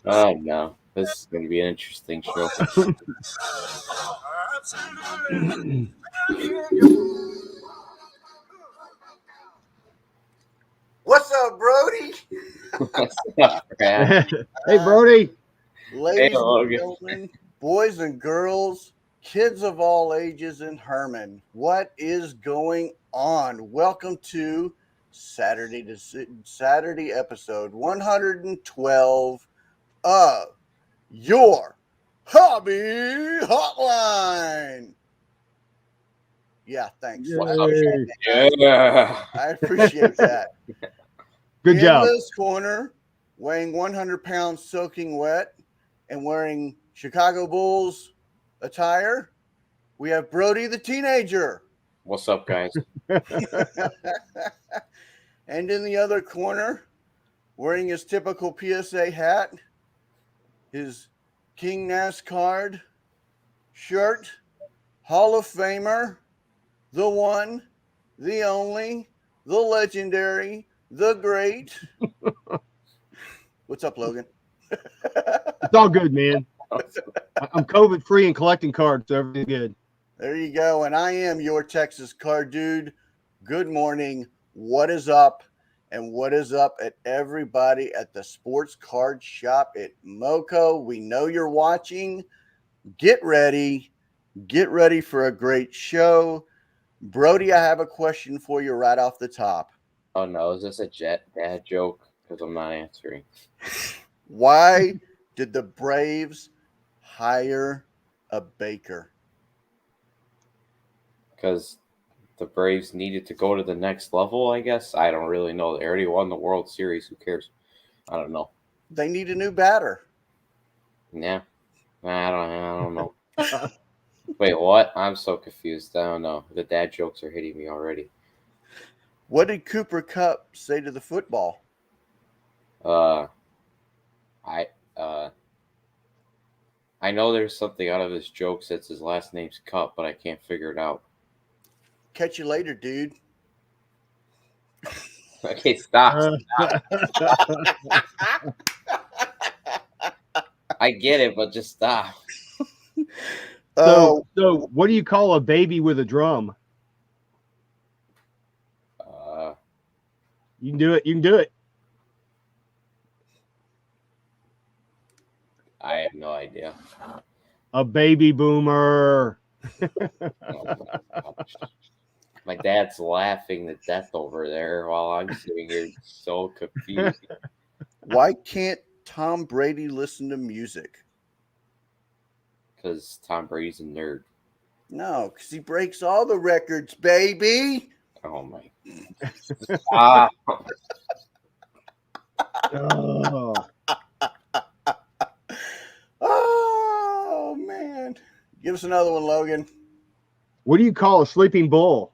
Oh no, this is going to be an interesting show. What's up, Brody? What's up, Brad? Hey, Brody. Hey, Ladies and Logan. gentlemen, boys and girls, kids of all ages in Herman, what is going on? Welcome to Saturday episode 112 of your Hobby Hotline. Yeah, thanks. What's up? Yay. Yeah. I appreciate that. Good In job. this corner, weighing 100 pounds soaking wet and wearing Chicago Bulls attire, we have Brody the teenager. What's up, guys? And in the other corner, wearing his typical PSA hat, his King NASCAR shirt, Hall of Famer, the one, the only, the legendary, the great. What's up, Logan? It's all good, man. I'm COVID free and collecting cards, so everything's good. There you go. And I am your Texas card dude. Good morning. What is up? And what is up at everybody at the sports card shop at Moco? We know you're watching. Get ready. Get ready for a great show. Brody, I have a question for you right off the top. Oh no, is this a dad joke? Because I'm not answering. Why did the Braves hire a baker? Because the Braves needed to go to the next level, I guess. I don't really know. They already won the World Series. Who cares? I don't know. They need a new batter. Yeah. I don't know. Wait, what? I'm so confused. I don't know. The dad jokes are hitting me already. What did Cooper Kupp say to the football? I know there's something out of his jokes that's his last name's Cup, but I can't figure it out. Catch you later, dude. Okay, stop. I get it, but just stop. So what do you call a baby with a drum? You can do it. You can do it. I have no idea. A baby boomer. Oh my gosh. My dad's laughing to death over there while I'm sitting here so confused. Why can't Tom Brady listen to music? Because Tom Brady's a nerd. No, because he breaks all the records, baby. Oh my. Stop. Oh. Oh, man. Give us another one, Logan. What do you call a sleeping bull?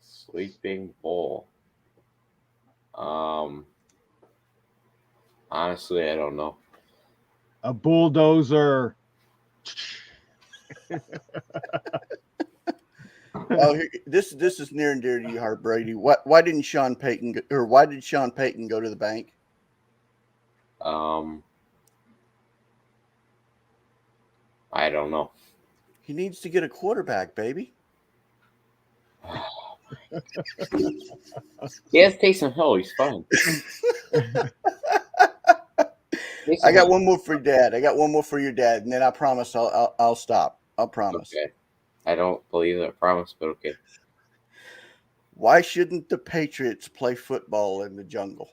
Sleeping bull. Honestly, I don't know. A bulldozer. Oh, this is near and dear to you, heart, Brady. Why did Sean Payton go to the bank? I don't know. He needs to get a quarterback, baby. He has Taysom Hill. He's fine. I got one more for Dad. And then I promise I'll stop. I'll promise. Okay. I don't believe that promise, but okay. Why shouldn't the Patriots play football in the jungle?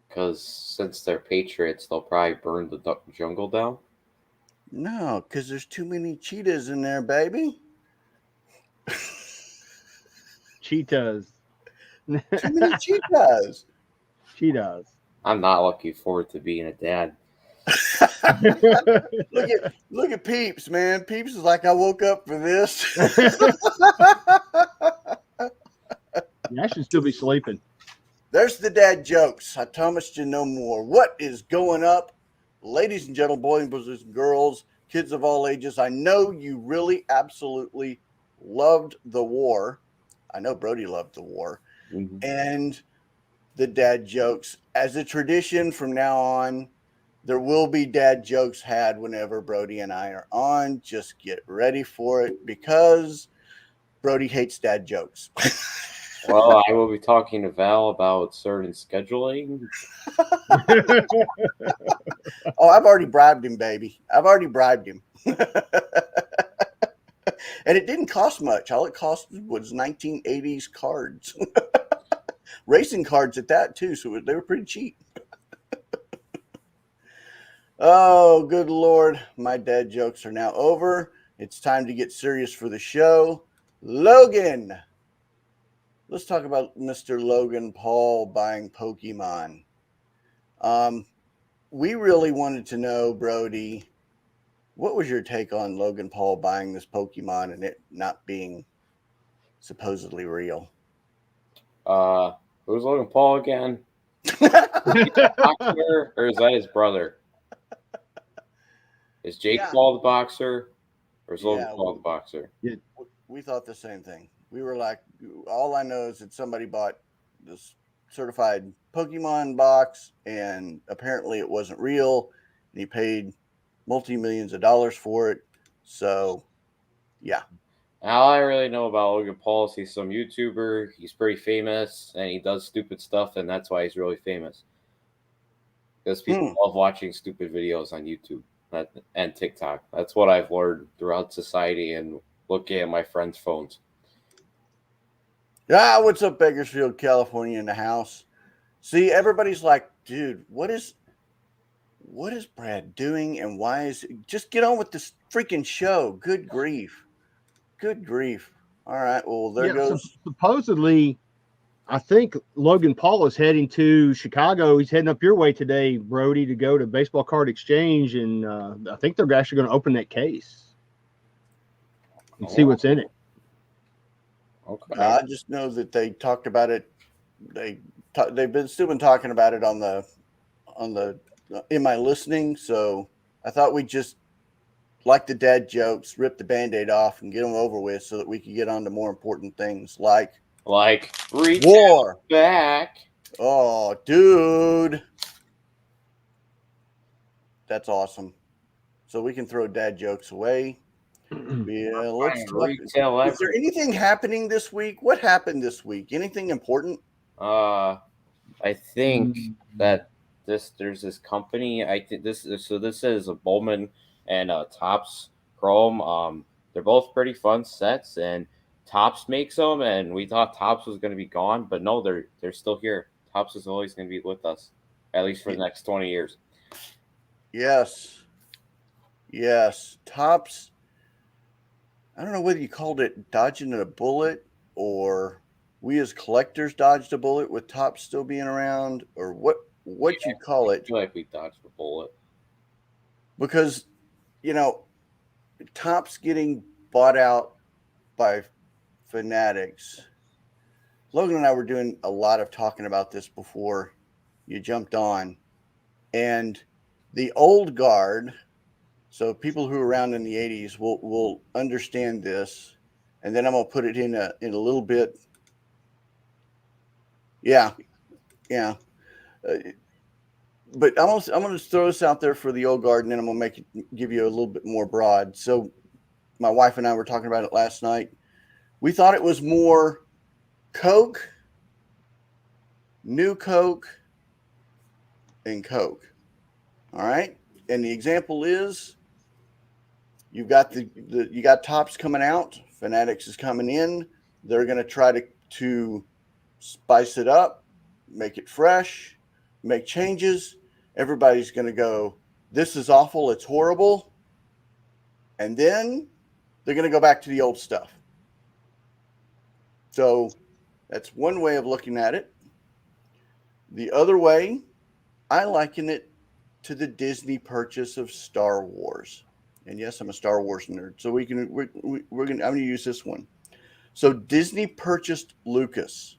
Because since they're Patriots, they'll probably burn the jungle down. No, because there's too many cheetahs in there, baby. Cheetahs. Too many cheetahs. Cheetahs. I'm not looking forward to being a dad. Look at Peeps, man. Peeps is like, I woke up for this. I should still be sleeping. There's the dad jokes. I promised you no more. What is going up, ladies and gentlemen, boys and girls, kids of all ages? I know you really absolutely loved the war. I know Brody loved the war. Mm-hmm. And the dad jokes. As a tradition from now on, there will be dad jokes had whenever Brody and I are on. Just get ready for it because Brody hates dad jokes. Well, I will be talking to Val about certain scheduling. Oh, I've already bribed him, baby. I've already bribed him. And it didn't cost much. All it cost was 1980s cards. Racing cards at that, too. So they were pretty cheap. Oh, good Lord. My dad jokes are now over. It's time to get serious for the show. Logan. Let's talk about Mr. Logan Paul buying Pokemon. We really wanted to know, Brody, what was your take on Logan Paul buying this Pokemon and it not being supposedly real? Who's Logan Paul again? Boxer, or is that his brother? Is Jake Paul the boxer, or is Logan Paul the boxer? We thought the same thing. We were like, all I know is that somebody bought this certified Pokemon box, and apparently it wasn't real, and he paid multi-millions of dollars for it. So, yeah. All I really know about Logan Paul is he's some YouTuber. He's pretty famous, and he does stupid stuff, and that's why he's really famous. Because people love watching stupid videos on YouTube and TikTok. That's what I've learned throughout society and looking at my friends' phones. Ah, what's up, Bakersfield, California, in the house? See, everybody's like, dude, what is Brad doing, and why is it? Just get on with this freaking show? Good grief. All right, well, there goes. Supposedly, I think Logan Paul is heading to Chicago. He's heading up your way today, Brody, to go to Baseball Card Exchange, and I think they're actually going to open that case and see what's in it. Okay. I just know that they talked about it. They've still been talking about it on the in my listening. So I thought we'd just, like the dad jokes, rip the Band-Aid off and get them over with, so that we could get on to more important things like war. Back. Oh, dude, that's awesome. So we can throw dad jokes away. Yeah, let's talk. Is there anything happening this week? What happened this week? Anything important? I think that there's this company. I think this is a Bowman and Topps Chrome. They're both pretty fun sets, and Topps makes them. And we thought Topps was going to be gone, but no, they're still here. Topps is always going to be with us, at least for the next 20 years. Yes, Topps. I don't know whether you called it dodging a bullet, or we as collectors dodged a bullet with Topps still being around, or what you call it. I feel like we dodged a bullet. Because, Topps getting bought out by Fanatics. Logan and I were doing a lot of talking about this before you jumped on. And the old guard, so people who were around in the 80s will understand this. And then I'm going to put it in a little bit. Yeah. But I'm going to throw this out there for the old guard, and then I'm going to give you a little bit more broad. So my wife and I were talking about it last night. We thought it was more Coke, New Coke, and Coke. All right. And the example is, you've got you got Topps coming out. Fanatics is coming in. They're going to try to spice it up, make it fresh, make changes. Everybody's going to go, this is awful, it's horrible. And then they're going to go back to the old stuff. So that's one way of looking at it. The other way, I liken it to the Disney purchase of Star Wars. And yes, I'm a Star Wars nerd, so I'm going to use this one. So Disney purchased Lucas,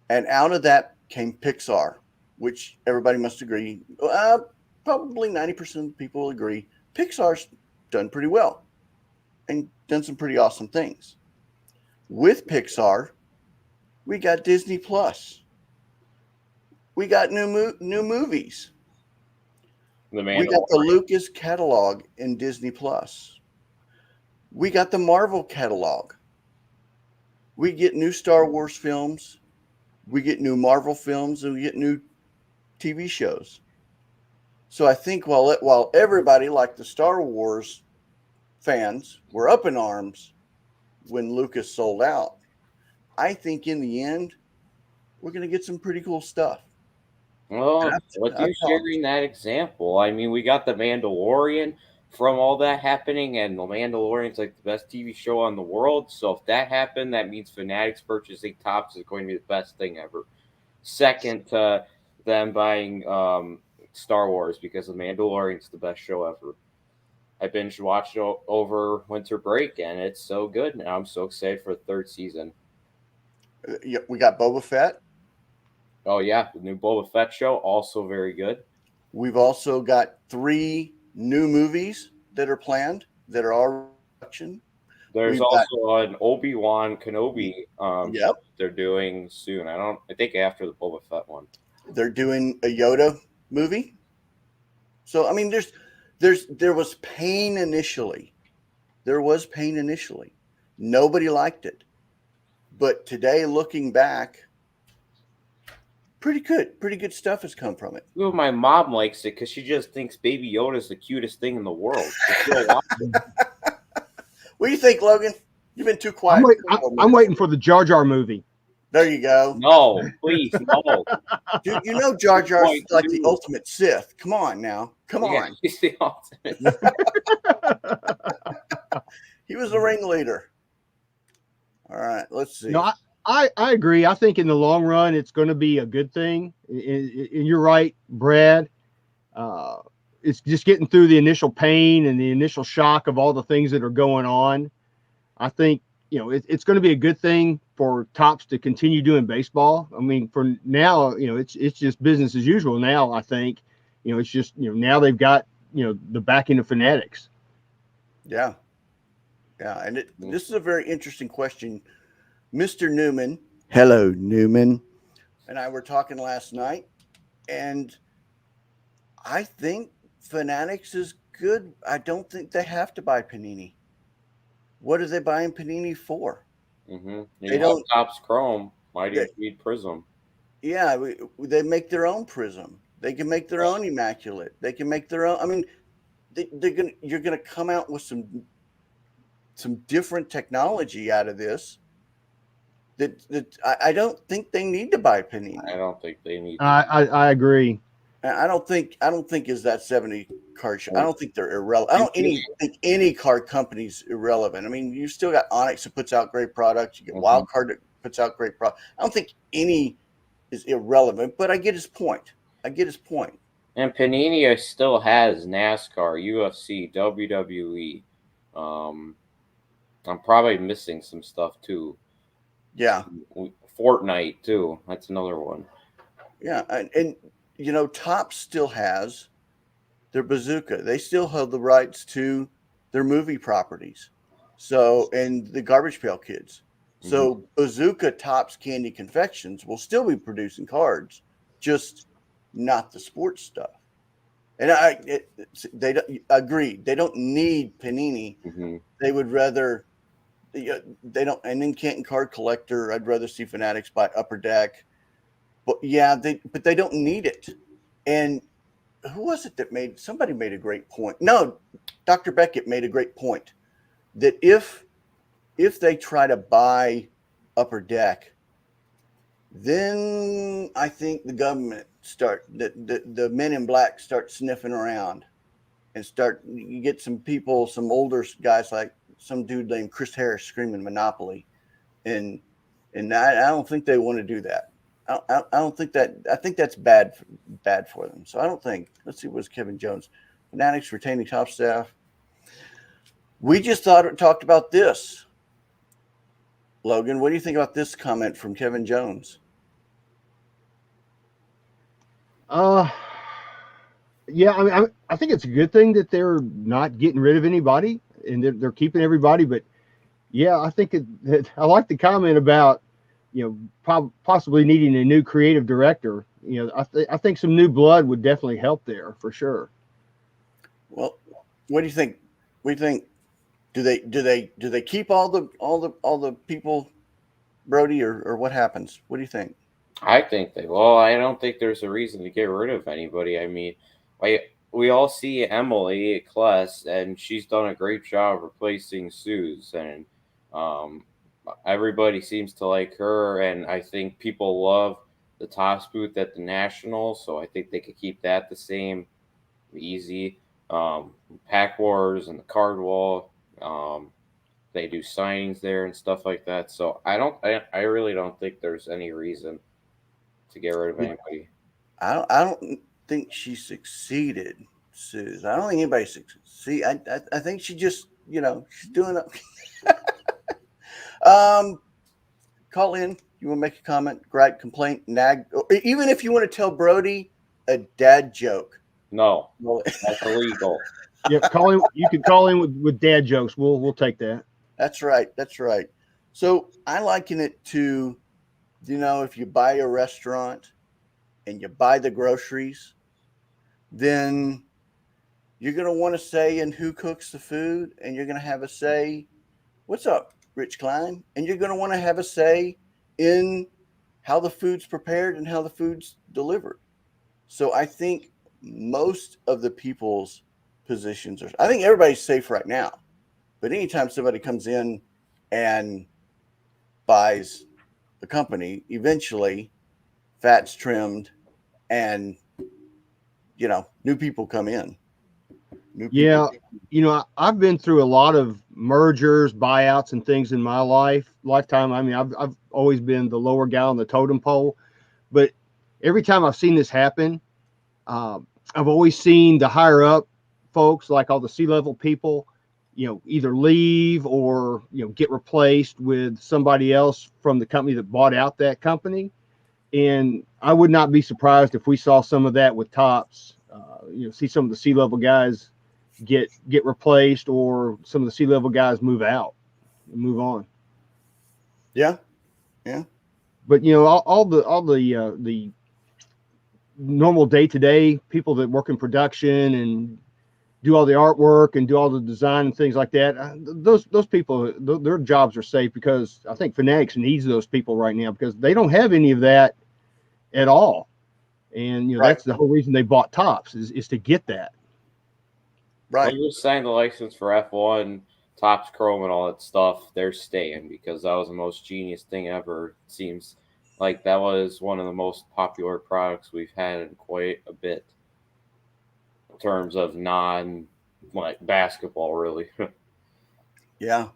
and out of that came Pixar, which everybody must agree, probably 90% of people agree, Pixar's done pretty well and done some pretty awesome things. With Pixar, we got Disney Plus. We got new movies. The We got the Mandalorian. Lucas catalog in Disney Plus. We got the Marvel catalog. We get new Star Wars films. We get new Marvel films, and we get new TV shows. So I think while everybody, like the Star Wars fans, were up in arms when Lucas sold out, I think in the end we're going to get some pretty cool stuff. Well, with I've you talked. sharing that example, I mean, we got the Mandalorian from all that happening, and the Mandalorian's like the best TV show on the world. So if that happened, that means Fanatics purchasing Tops is going to be the best thing ever. Second to them buying Star Wars because the Mandalorian's the best show ever. I binge watched it over winter break, and it's so good. And I'm so excited for the third season. We got Boba Fett. Oh yeah, the new Boba Fett show also very good. We've also got 3 new movies that are planned that are already in production. There's We've got also an Obi-Wan Kenobi show yep. they're doing soon. I think after the Boba Fett one. They're doing a Yoda movie. So I mean, there was pain initially. There was pain initially. Nobody liked it, but today, looking back, pretty good stuff has come from it. Ooh, my mom likes it because she just thinks Baby Yoda is the cutest thing in the world. What do you think, Logan? You've been too quiet. I'm waiting for the Jar Jar movie. There you go. No, please, no. Dude, you know Jar Jar's like the ultimate Sith. Come on now. Come on. He's the ultimate. He was the ringleader. All right, let's see. No, I agree. I think in the long run, it's going to be a good thing. And you're right, Brad. It's just getting through the initial pain and the initial shock of all the things that are going on. I think, it's going to be a good thing for Tops to continue doing baseball. I mean, for now, it's just business as usual now, I think. It's just, now they've got, the backing of Fanatics. Yeah. Yeah. And this is a very interesting question. Mr. Newman, hello, Newman, and I were talking last night, and I think Fanatics is good. I don't think they have to buy Panini. What are they buying Panini for? Mm-hmm. They don't. Tops Chrome. Why do you need Prism? Yeah, they make their own Prism. They can make their own Immaculate. They can make their own. I mean, you're gonna come out with some different technology out of this. That I don't think they need to buy Panini. I don't think they need. I agree. I don't think is that 70 card show. I don't think they're irrelevant. I don't think any card company's irrelevant. I mean, you still got Onyx that puts out great products. You get Wild Card that puts out great products. I don't think any is irrelevant, but I get his point. And Panini still has NASCAR, UFC, WWE. I'm probably missing some stuff too. Yeah. Fortnite too. That's another one. Yeah, and Topps still has their Bazooka. They still have the rights to their movie properties. So, and the Garbage Pail Kids. So Bazooka, Topps, Candy Confections will still be producing cards, just not the sports stuff. And they don't agree. They don't need Panini. They would rather. They don't. And then Canton Card Collector, I'd rather see Fanatics buy Upper Deck. But yeah, they don't need it. And who was it that somebody made a great point? No, Dr. Beckett made a great point that if they try to buy Upper Deck, then I think the government the men in black start sniffing around and you get some people, some older guys like some dude named Chris Harris screaming Monopoly. And I don't think they want to do that. I don't think that. I think that's bad for them. So I don't think. Let's see. What's Kevin Jones? Fanatics retaining top staff. We just talked about this. Logan, what do you think about this comment from Kevin Jones? Yeah, I mean, I think it's a good thing that they're not getting rid of anybody and they're keeping everybody. But yeah, I think I like the comment about, possibly needing a new creative director. I think some new blood would definitely help there for sure. Well, what do you think? We think do they keep all the people, Brody, or what happens? What do you think? I think they will. I don't think there's a reason to get rid of anybody. I mean, we all see Emily Kless, and she's done a great job replacing Suze, and um, everybody seems to like her. And I think people love the Tops booth at the National, so I think they could keep that the same, easy. Pack Wars and the Card Wall. They do signings there and stuff like that. So I really don't think there's any reason to get rid of anybody. I don't think she succeeded, Suze. I don't think anybody succeed. I think she just she's doing it. Call in. You want to make a comment, gripe, complaint, nag, or even if you want to tell Brody a dad joke. No, Well, that's illegal. Yeah, you can call in with dad jokes. We'll take that. That's right. That's right. So I liken it to, if you buy a restaurant and you buy the groceries, then you're going to want to say in who cooks the food, and you're going to have a say, what's up, Rich Klein? And you're going to want to have a say in how the food's prepared and how the food's delivered. So I think most of the people's positions I think everybody's safe right now. But anytime somebody comes in and buys the company, eventually fat's trimmed and, new people come in. Yeah. I've been through a lot of mergers, buyouts, and things in my lifetime. I mean, I've always been the lower guy on the totem pole, but every time I've seen this happen, I've always seen the higher up folks, like all the C-level people, either leave or, get replaced with somebody else from the company that bought out that company. And I would not be surprised if we saw some of that with Tops, see some of the C-level guys get replaced, or some of the C-level guys move out and move on. Yeah. Yeah. But, all the normal day-to-day people that work in production and do all the artwork and do all the design and things like that, those people, their jobs are safe, because I think Fanatics needs those people right now, because they don't have any of that at all. And Right. that's the whole reason they bought Tops, is to get that. Right. When you signed the license for F1, Tops Chrome and all that stuff, they're staying, because that was the most genius thing ever. It seems like that was one of the most popular products we've had in quite a bit, in terms of basketball, really. Yeah.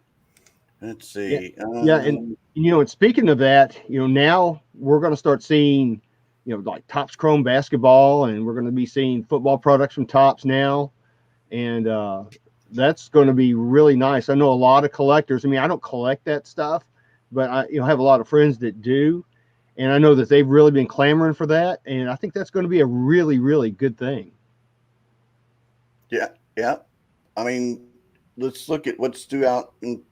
Let's see. Yeah, and and speaking of that, now we're going to start seeing, like Tops Chrome basketball, and we're going to be seeing football products from Tops now, and that's going to be really nice. I know a lot of collectors. I mean, I don't collect that stuff, but I have a lot of friends that do, and I know that they've really been clamoring for that, and I think that's going to be a really, really good thing. Yeah. Yeah. I mean, let's look at what's due out in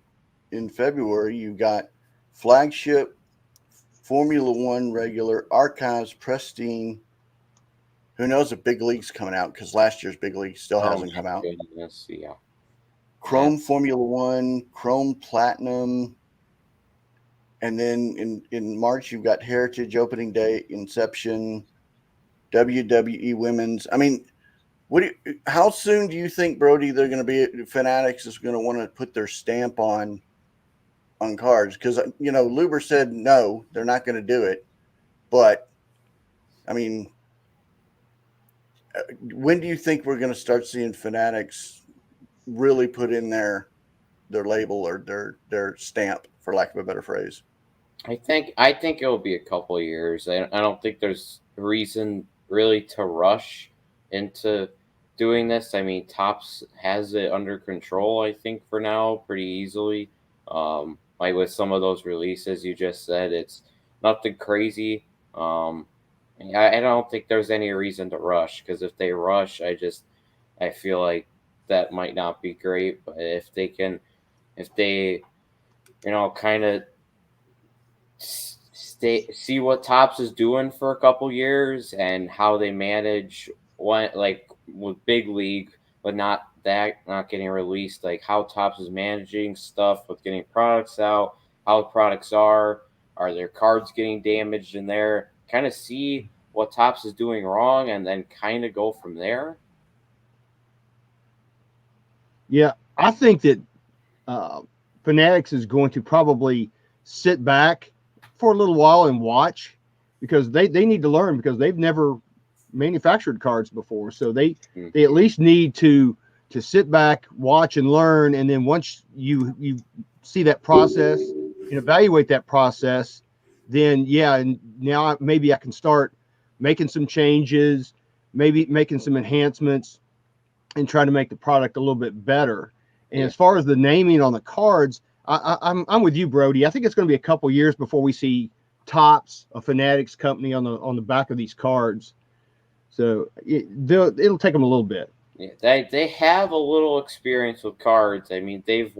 February. You've got flagship, Formula One regular, archives, Pristine. Who knows if Big League's coming out, because last year's Big League still hasn't come out. Goodness, yeah. Chrome Formula One, Chrome Platinum, and then in March you've got Heritage Opening Day, Inception, WWE Women's. I mean, how soon do you think, Brody, they're going to be Fanatics is going to want to put their stamp on cards? Because Luber said no, they're not going to do it. But I mean, when do you think we're going to start seeing Fanatics really put in their label or their stamp, for lack of a better phrase? I think it will be a couple of years. I don't think there's reason really to rush into doing this. I mean, Tops has it under control, I think, for now, pretty easily. Like with some of those releases you just said, it's nothing crazy. I don't think there's any reason to rush, because if they rush, I feel like that might not be great. But if they kind of see what Topps is doing for a couple years and how they manage one like with big league, but not getting released. Like how Topps is managing stuff with getting products out, how the products are their cards getting damaged in there? Kind of see what Topps is doing wrong, and then kind of go from there. Yeah, I think that Fanatics is going to probably sit back for a little while and watch, because they need to learn, because they've never manufactured cards before. So they at least need to sit back, watch, and learn. And then once you see that process and evaluate that process, then yeah, and now maybe I can start making some changes, maybe making some enhancements, and try to make the product a little bit better. And as far as the naming on the cards, I'm with you, Brody. I think it's going to be a couple years before we see Topps, a Fanatics company, on the back of these cards. So it'll take them a little bit. Yeah, they have a little experience with cards. I mean, they've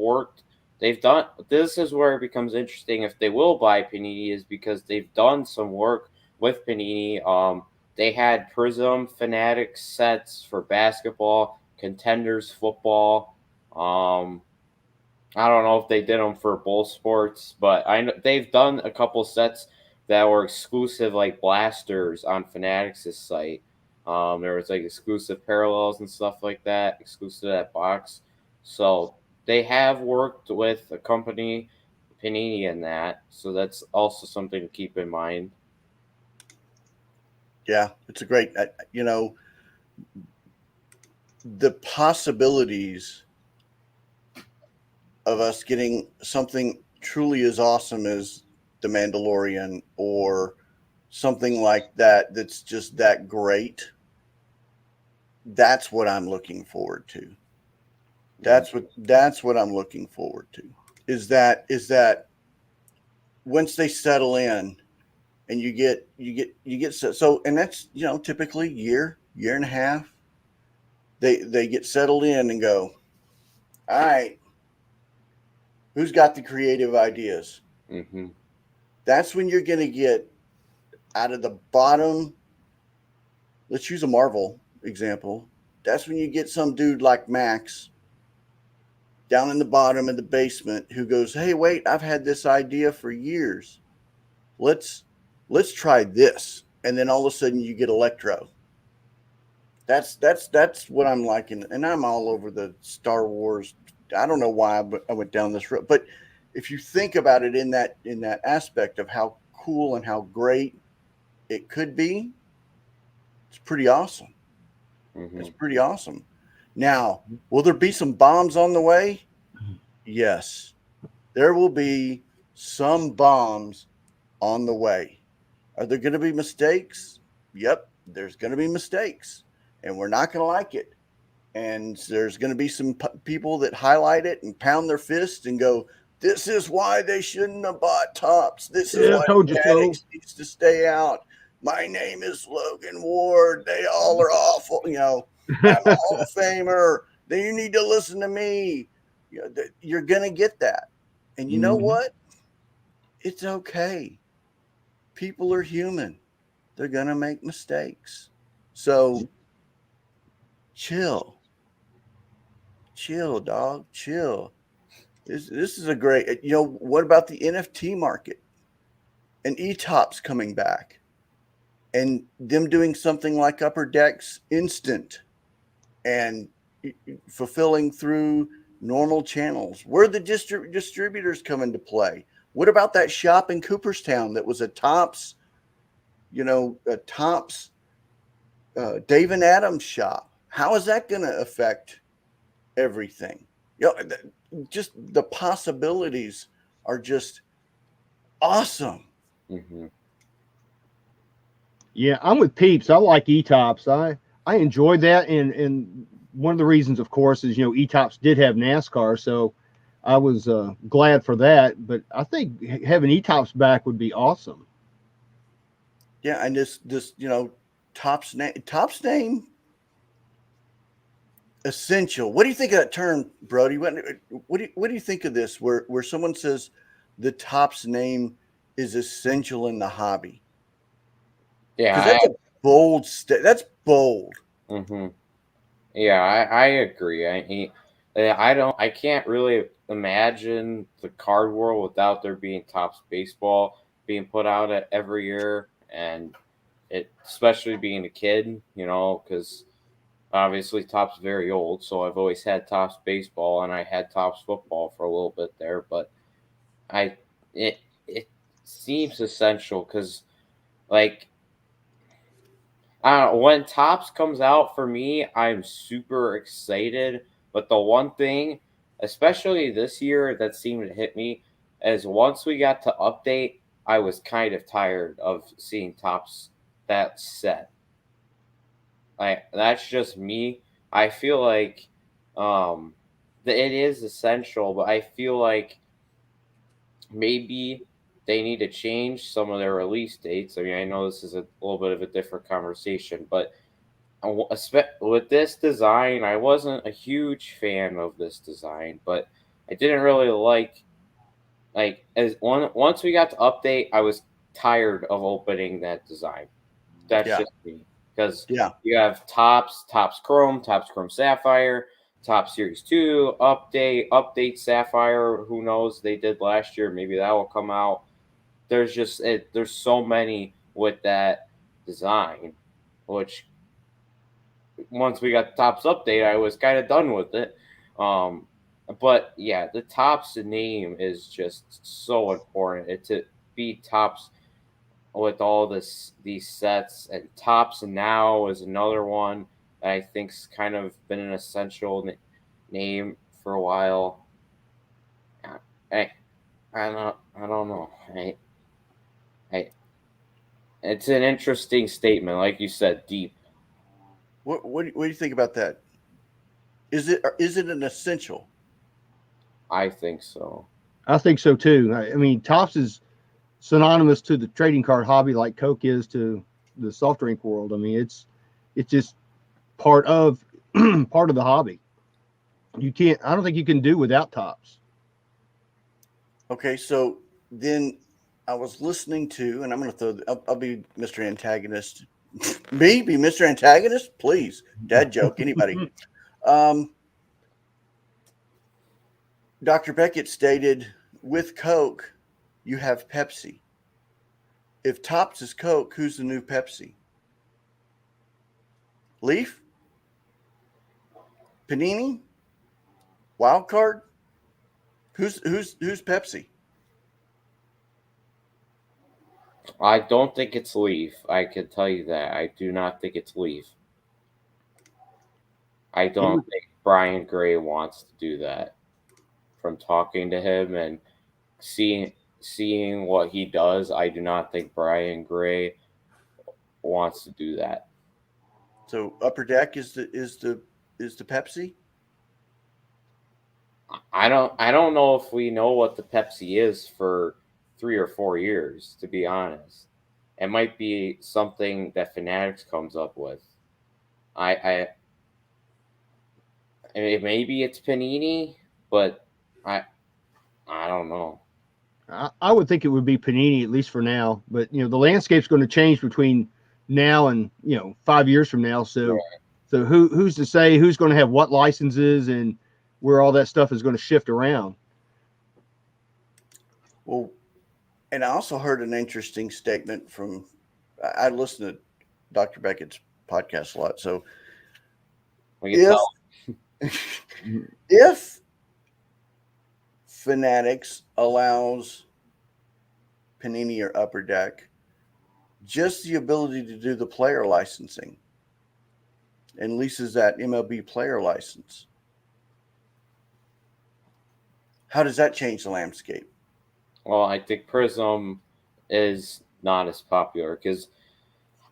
done. This is where it becomes interesting if they will buy Panini, is because they've done some work with Panini. They had Prism Fanatics sets for basketball, Contenders football. I don't know if they did them for both sports, but I know they've done a couple sets that were exclusive, like blasters, on Fanatics' site. There was like exclusive parallels and stuff like that, exclusive to that box. So they have worked with a company, Panini, in that. So that's also something to keep in mind. Yeah, it's a great, the possibilities of us getting something truly as awesome as The Mandalorian or something like that, that's just that great. That's what I'm looking forward to. That's what I'm looking forward to. Is that once they settle in and you get so, and that's, typically year and a half, they get settled in and go, all right, who's got the creative ideas? Mm-hmm. That's when you're going to get out of the bottom. Let's use a Marvel example. That's when you get some dude like Max down in the bottom of the basement who goes, hey, wait, I've had this idea for years. Let's try this. And then all of a sudden you get Electro. That's what I'm liking. And I'm all over the Star Wars. I don't know why I went down this road, but if you think about it in that aspect of how cool and how great it could be, it's pretty awesome. Mm-hmm. It's pretty awesome. Now, will there be some bombs on the way? Yes, there will be some bombs on the way. Are there going to be mistakes? Yep, there's going to be mistakes, and we're not going to like it. And there's going to be some people that highlight it and pound their fists and go, this is why they shouldn't have bought Topps. This is why Fanatics needs to stay out. My name is Logan Ward. They all are awful. I'm a Hall of Famer. Then you need to listen to me. You're going to get that. And you know what? It's okay. People are human. They're going to make mistakes. So chill, dog, chill. This is a great, what about the NFT market and eTopps coming back and them doing something like Upper Decks Instant and fulfilling through normal channels? Where the distributors come into play? What about that shop in Cooperstown that was a Topps, Dave and Adams shop? How is that going to affect everything? Just the possibilities are just awesome. Mm-hmm. Yeah, I'm with Peeps. I like eTopps. I enjoyed that, and one of the reasons, of course, is eTopps did have NASCAR, so I was glad for that. But I think having eTopps back would be awesome. Yeah, and this Topps name essential. What do you think of that term, Brody? What do you think of this? Where someone says the Topps name is essential in the hobby? Yeah, Because that's a bold that's bold. Yeah, I agree. I can't really imagine the card world without there being Topps baseball being put out every year, and it especially being a kid, because obviously Topps very old, so I've always had Topps baseball and I had Topps football for a little bit there, but I it seems essential because like when Tops comes out for me, I'm super excited. But the one thing, especially this year, that seemed to hit me is once we got to update, I was kind of tired of seeing Tops that set. Like that's just me. I feel like it is essential, but I feel like maybe they need to change some of their release dates. I mean, I know this is a little bit of a different conversation, but with this design, I wasn't a huge fan of this design, but I didn't really like once we got to update, I was tired of opening that design. That's Yeah. just me because Yeah. you have Tops Chrome, Tops Chrome Sapphire, Top Series 2, Update Sapphire. Who knows? They did last year. Maybe that will come out. There's so many with that design, which once we got the Tops update, I was kind of done with it. Um, but yeah, the Tops name is just so important. It to be Tops with all these sets, and Tops Now is another one that I think's kind of been an essential name for a while. I I don't know. I it's an interesting statement, like you said, deep. What do you think about that? Is it an essential? I think so. I think so too. I mean, Tops is synonymous to the trading card hobby, like Coke is to the soft drink world. I mean, it's just part of part of the hobby. You can't. I don't think you can do without Tops. Okay, so then I was listening to, and I'm going to I'll be Mr. Antagonist. Me be Mr. Antagonist, please. Dad joke, anybody. Dr. Beckett stated, with Coke, you have Pepsi. If Tops is Coke, who's the new Pepsi? Leaf? Panini? Wild card? Who's Pepsi? I don't think it's Leaf. I can tell you that. I do not think it's Leaf. I don't think Brian Gray wants to do that. From talking to him and seeing what he does, I do not think Brian Gray wants to do that. So Upper Deck is the Pepsi? I don't know if we know what the Pepsi is for 3 or 4 years, to be honest. It might be something that Fanatics comes up with. I mean, maybe it's Panini, but I I don't know. I would think it would be Panini at least for now, but the landscape's going to change between now and 5 years from now. So, Right. so who's to say who's going to have what licenses and where all that stuff is going to shift around? Well, and I also heard an interesting statement from, I listen to Dr. Beckett's podcast a lot. So We can if tell. if Fanatics allows Panini or Upper Deck just the ability to do the player licensing and leases that MLB player license, how does that change the landscape? Well, I think Prism is not as popular because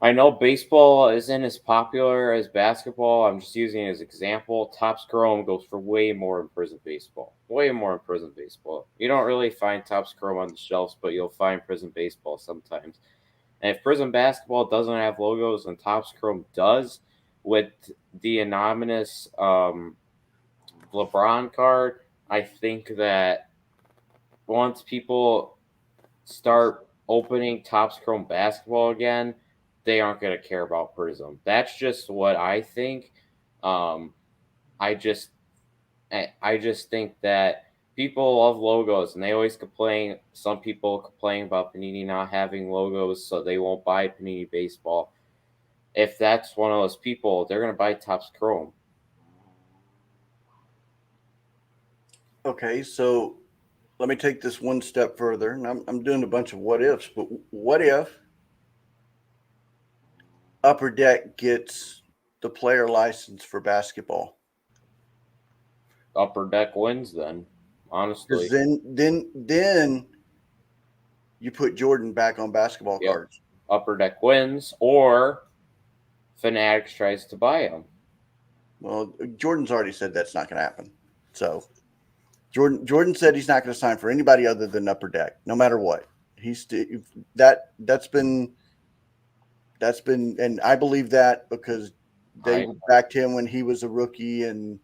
I know baseball isn't as popular as basketball. I'm just using it as example. Topps Chrome goes for way more in Prism baseball. Way more in Prism baseball. You don't really find Topps Chrome on the shelves, but you'll find Prism baseball sometimes. And if Prism basketball doesn't have logos and Topps Chrome does, with the anonymous LeBron card, I think that once people start opening Topps Chrome basketball again, they aren't going to care about Prism. That's just what I think. I just think that people love logos, and they always complain. Some people complain about Panini not having logos, so they won't buy Panini baseball. If that's one of those people, they're going to buy Topps Chrome. Okay, so let me take this one step further, and I'm doing a bunch of what ifs. But what if Upper Deck gets the player license for basketball? Upper Deck wins then, honestly. Because then you put Jordan back on basketball Yep. cards. Upper Deck wins, or Fanatics tries to buy him. Well, Jordan's already said that's not going to happen. So Jordan said he's not going to sign for anybody other than Upper Deck, no matter what. He's that's been, and I believe that because they backed him when he was a rookie, and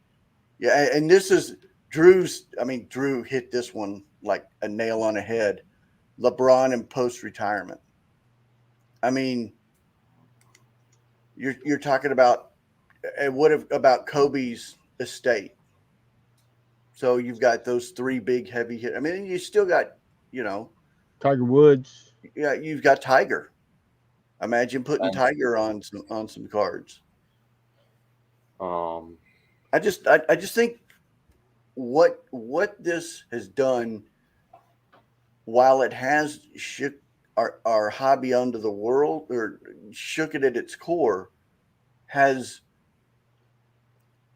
yeah, and this is Drew's. I mean, Drew hit this one like a nail on the head. LeBron in post retirement. I mean, you're talking about about Kobe's estate. So you've got those three big heavy hit. I mean, you still got, Tiger Woods. Yeah, you've got Tiger. Imagine putting Tiger on some cards. I just think what this has done, while it has shook our hobby onto the world or shook it at its core, has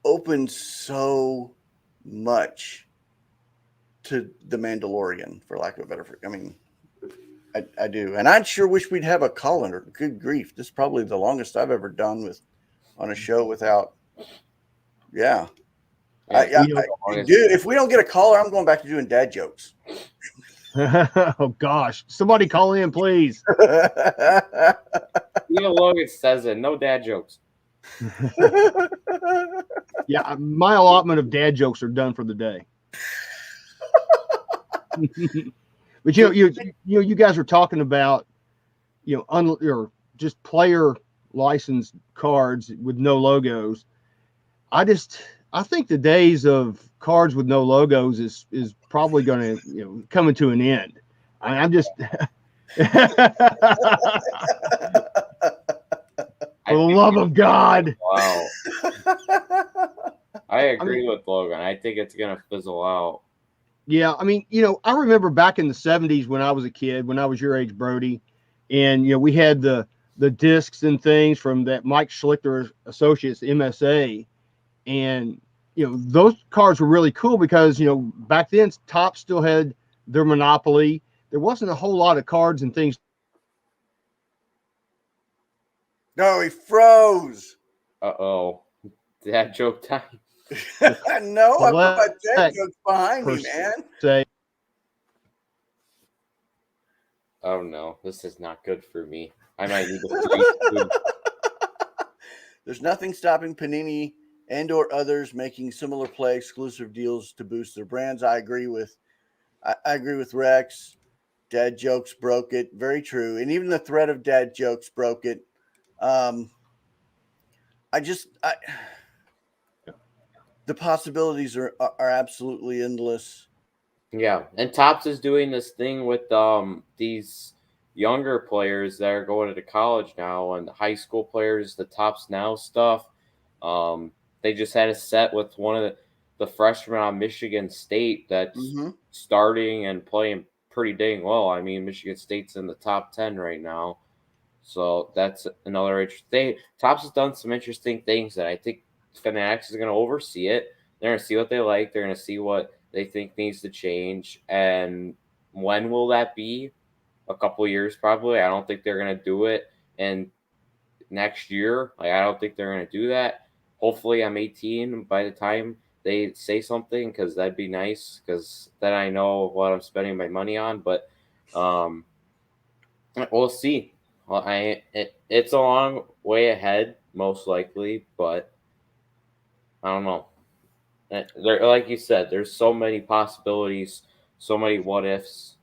opened so much to the Mandalorian, for lack of a better phrase. I mean, I do, and I sure wish we'd have a caller. Good grief, this is probably the longest I've ever done on a show without. Yeah, dude. If we don't get a caller, I'm going back to doing dad jokes. Oh gosh, somebody call in, please. Logan says it. No dad jokes. Yeah, my allotment of dad jokes are done for the day. But you guys were talking about or just player licensed cards with no logos. I think the days of cards with no logos is probably going to coming to an end. I'm just for the love of God. Wow. I agree with Logan. I think it's going to fizzle out. Yeah, I mean, I remember back in the 70s when I was a kid, when I was your age, Brody, and we had the discs and things from that Mike Schlichter Associates MSA, and those cards were really cool because back then Topps still had their monopoly. There wasn't a whole lot of cards and things. No, he froze. Uh-oh. Dad joke time. No, I put my dad jokes behind me, man. Oh no, this is not good for me. I might need to. There's nothing stopping Panini and or others making similar play exclusive deals to boost their brands. I agree with Rex. Dad jokes broke it. Very true. And even the threat of dad jokes broke it. The possibilities are absolutely endless. Yeah, and Topps is doing this thing with these younger players that are going to college now, and high school players, the Topps Now stuff. They just had a set with one of the freshmen on Michigan State that's starting and playing pretty dang well. I mean, Michigan State's in the top 10 right now. So that's another interesting thing. Topps has done some interesting things that I think Fanatics is going to oversee it. They're going to see what they like. They're going to see what they think needs to change. And when will that be? A couple of years probably. I don't think they're going to do it in next year. I don't think they're going to do that. Hopefully I'm 18 by the time they say something, because that'd be nice, because then I know what I'm spending my money on. But we'll see. Well, it's a long way ahead, most likely, but I don't know. There, like you said, there's so many possibilities, so many what ifs.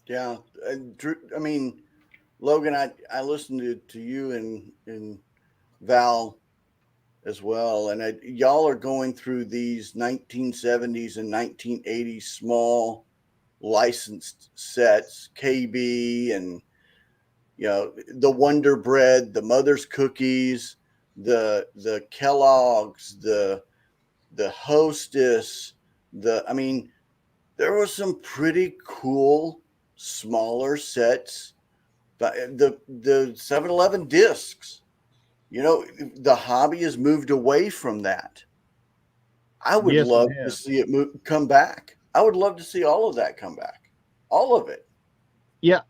Yeah. And Drew, I mean, Logan, I listened to you and Val as well, and y'all are going through these 1970s and 1980s small licensed sets, KB, and the Wonder Bread, the Mother's Cookies, the Kellogg's, the Hostess, I mean, there were some pretty cool smaller sets. But the 7-Eleven discs, the hobby has moved away from that. I would Yes, it love to has. see it come back. I would love to see all of that come back, all of it. Yeah,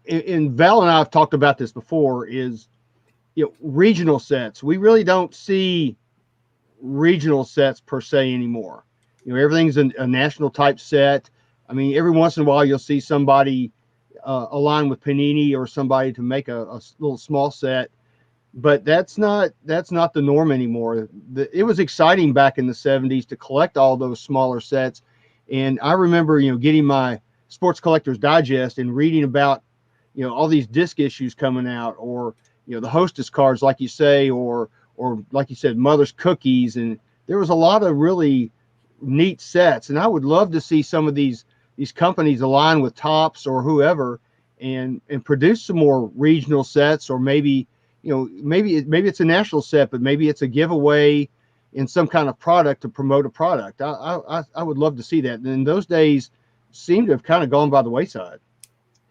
and Val and I have talked about this before. Is regional sets. We really don't see regional sets per se anymore. Everything's a national type set. I mean, every once in a while you'll see somebody align with Panini or somebody to make a little small set, but that's not the norm anymore. It was exciting back in the 70s to collect all those smaller sets, and I remember getting my Sports Collector's Digest and reading about all these disc issues coming out, or the Hostess cards, like you say, or like you said, Mother's Cookies, and there was a lot of really neat sets. And I would love to see some of these companies align with Topps or whoever, and produce some more regional sets, or maybe maybe it's a national set, but maybe it's a giveaway in some kind of product to promote a product. I would love to see that. And those days seem to have kind of gone by the wayside.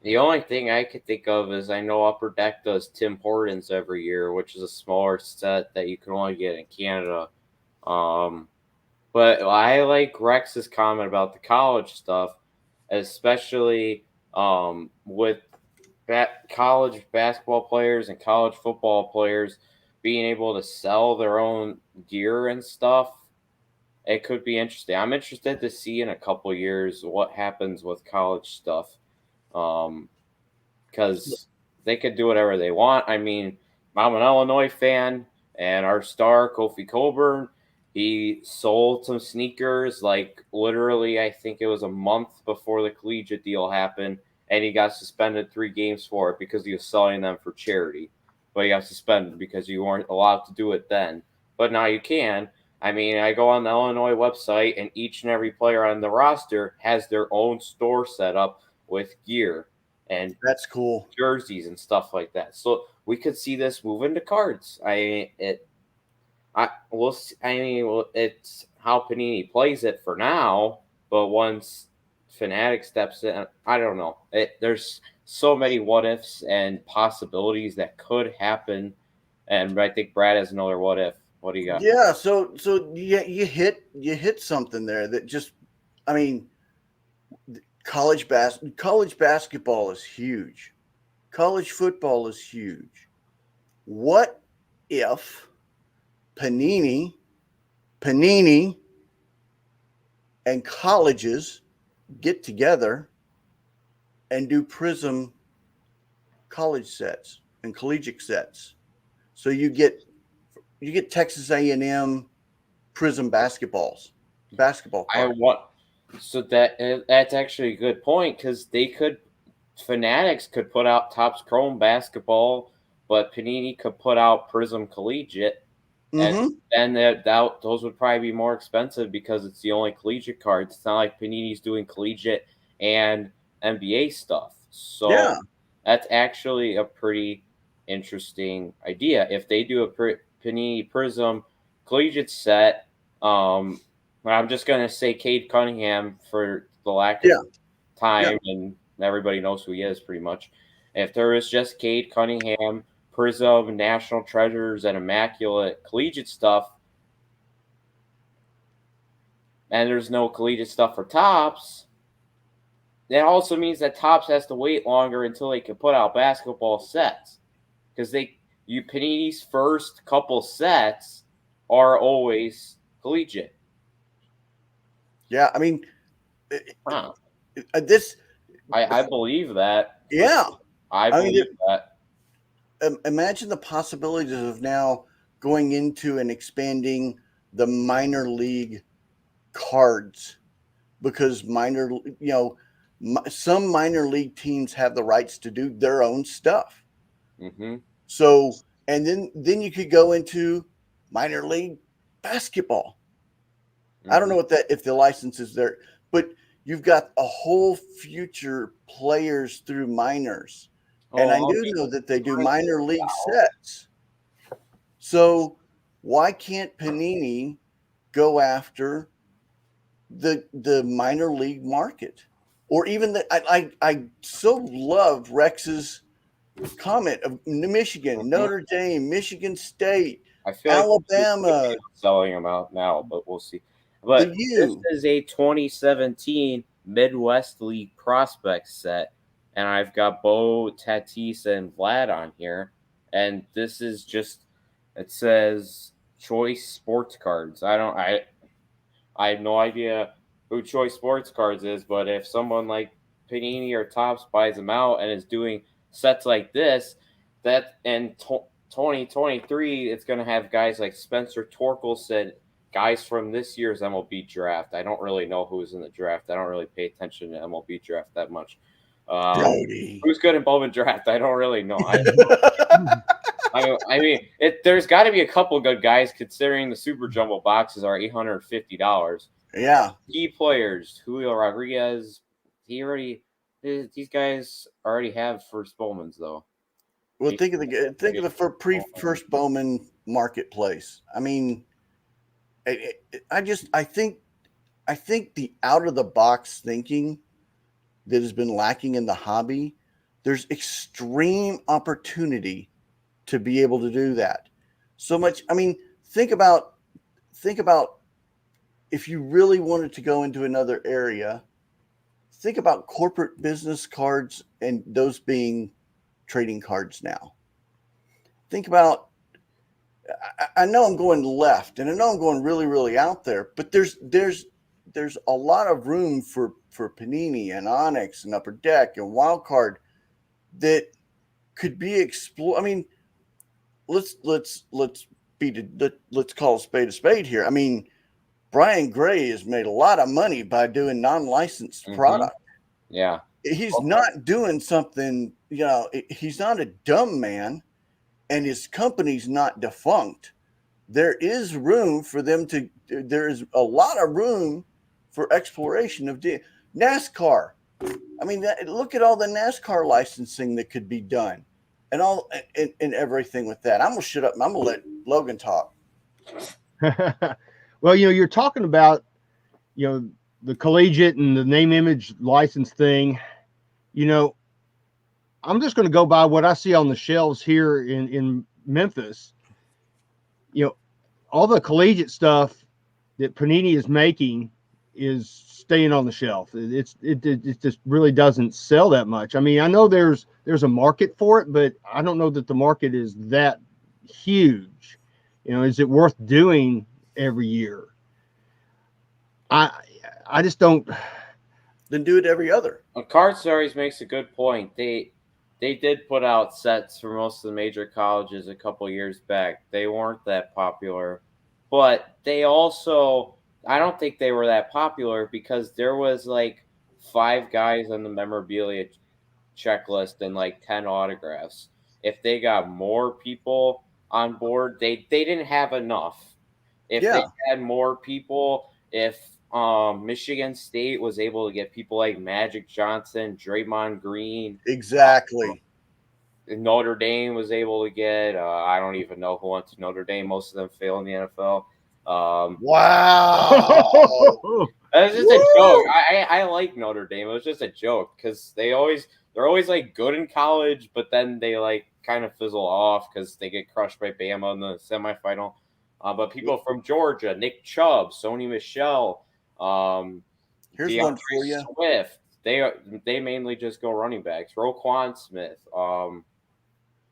The only thing I could think of is I know Upper Deck does Tim Hortons every year, which is a smaller set that you can only get in Canada. Um, but I like Rex's comment about the college stuff, especially with college basketball players and college football players being able to sell their own gear and stuff. It could be interesting. I'm interested to see in a couple years what happens with college stuff. Um, because they could do whatever they want. I mean, I'm an Illinois fan, and our star Kofi Coburn, he sold some sneakers like literally, I think it was a month before the collegiate deal happened, and he got suspended 3 games for it because he was selling them for charity. But he got suspended because you weren't allowed to do it then. But now you can. I mean, I go on the Illinois website, and each and every player on the roster has their own store set up with gear and That's cool. jerseys and stuff like that. So we could see this move into cards. It's how Panini plays it for now. But once Fanatic steps in, I don't know. There's so many what ifs and possibilities that could happen, and I think Brad has another what if. What do you got? Yeah, so yeah, you hit something there that just, I mean, college basketball is huge. College football is huge. What if Panini, and colleges get together and do Prism college sets and collegiate sets? So you get Texas A&M Prism basketball I cards. want so that's actually a good point because Fanatics could put out Topps Chrome basketball, but Panini could put out Prism Collegiate, and Mm-hmm. then those would probably be more expensive because it's the only collegiate cards. It's not like Panini's doing collegiate and NBA stuff. So Yeah. that's actually a pretty interesting idea. If they do a Panini Prism Collegiate set, I'm just gonna say Cade Cunningham for the lack of Yeah. time, and everybody knows who he is pretty much. If there was just Cade Cunningham, Prism, National Treasures, and Immaculate collegiate stuff, and there's no collegiate stuff for Topps, that also means that Topps has to wait longer until they can put out basketball sets because Panini's first couple sets are always collegiate. Yeah. I mean, Huh. this. I believe that. Yeah. I I mean, believe that. imagine the possibilities of now going into and expanding the minor league cards, because Some minor league teams have the rights to do their own stuff. Mm-hmm. So, and then you could go into minor league basketball. I don't know what that if the license is there, but you've got a whole future players through minors. And I Oh, do know that they do minor league sets. So why can't Panini go after the minor league market? Or even I so love Rex's comment of Michigan, Notre Dame, Michigan State, I feel like Alabama, selling them out now, but we'll see. the But this U. is a 2017 Midwest League prospect set, and I've got Bo, Tatis, and Vlad on here. And this is just it says Choice Sports Cards. I have no idea who Choice Sports Cards is, but if someone like Panini or Topps buys them out and is doing sets like this, that and 2023, it's going to have guys like Spencer Torkelson, guys from this year's MLB draft. I don't really know who's in the draft. I don't really pay attention to MLB draft that much. Brody. Who's good in Bowman draft? I don't really know. I mean, there's got to be a couple good guys considering the Super Jumbo boxes are $850. Yeah. Key players: Julio Rodriguez. These guys already have first Bowmans though. Well, think of the first Bowman marketplace. I mean, I think the out of the box thinking that has been lacking in the hobby. There's extreme opportunity to be able to do that. So much. I mean, think about if you really wanted to go into another area. Think about corporate business cards and those being trading cards now. Think about. I know I'm going left, and I know I'm going really, really out there, but there's a lot of room for Panini and Onyx and Upper Deck and Wildcard that could be explored. I mean, let's call a spade here. I mean, Brian Gray has made a lot of money by doing non-licensed product. Yeah, he's not doing something. He's not a dumb man, and his company's not defunct. There is room for them to. There is a lot of room for exploration of NASCAR. I mean, look at all the NASCAR licensing that could be done, and all and everything with that. I'm gonna shut up. I'm gonna let Logan talk. Well, you're talking about, the collegiate and the name image license thing. I'm just going to go by what I see on the shelves here in Memphis. All the collegiate stuff that Panini is making is staying on the shelf. It just really doesn't sell that much. I mean, I know there's a market for it, but I don't know that the market is that huge. Is it worth doing every year? I just don't. Then do it every other. Card Stories makes a good point. They did put out sets for most of the major colleges a couple years back. They weren't that popular, but they also, I don't think they were that popular because there was like 5 guys on the memorabilia checklist and like 10 autographs. If they got more people on board, they didn't have enough. If they had more people, if Michigan State was able to get people like Magic Johnson, Draymond Green, exactly. Notre Dame was able to get. I don't even know who went to Notre Dame. Most of them fail in the NFL. Wow, that's just a joke. I like Notre Dame. It was just a joke because they're always like good in college, but then they like kind of fizzle off because they get crushed by Bama in the semifinal. But people from Georgia, Nick Chubb, Sony Michel, here's DeAndre one for you. Swift. They mainly just go running backs. Roquan Smith. How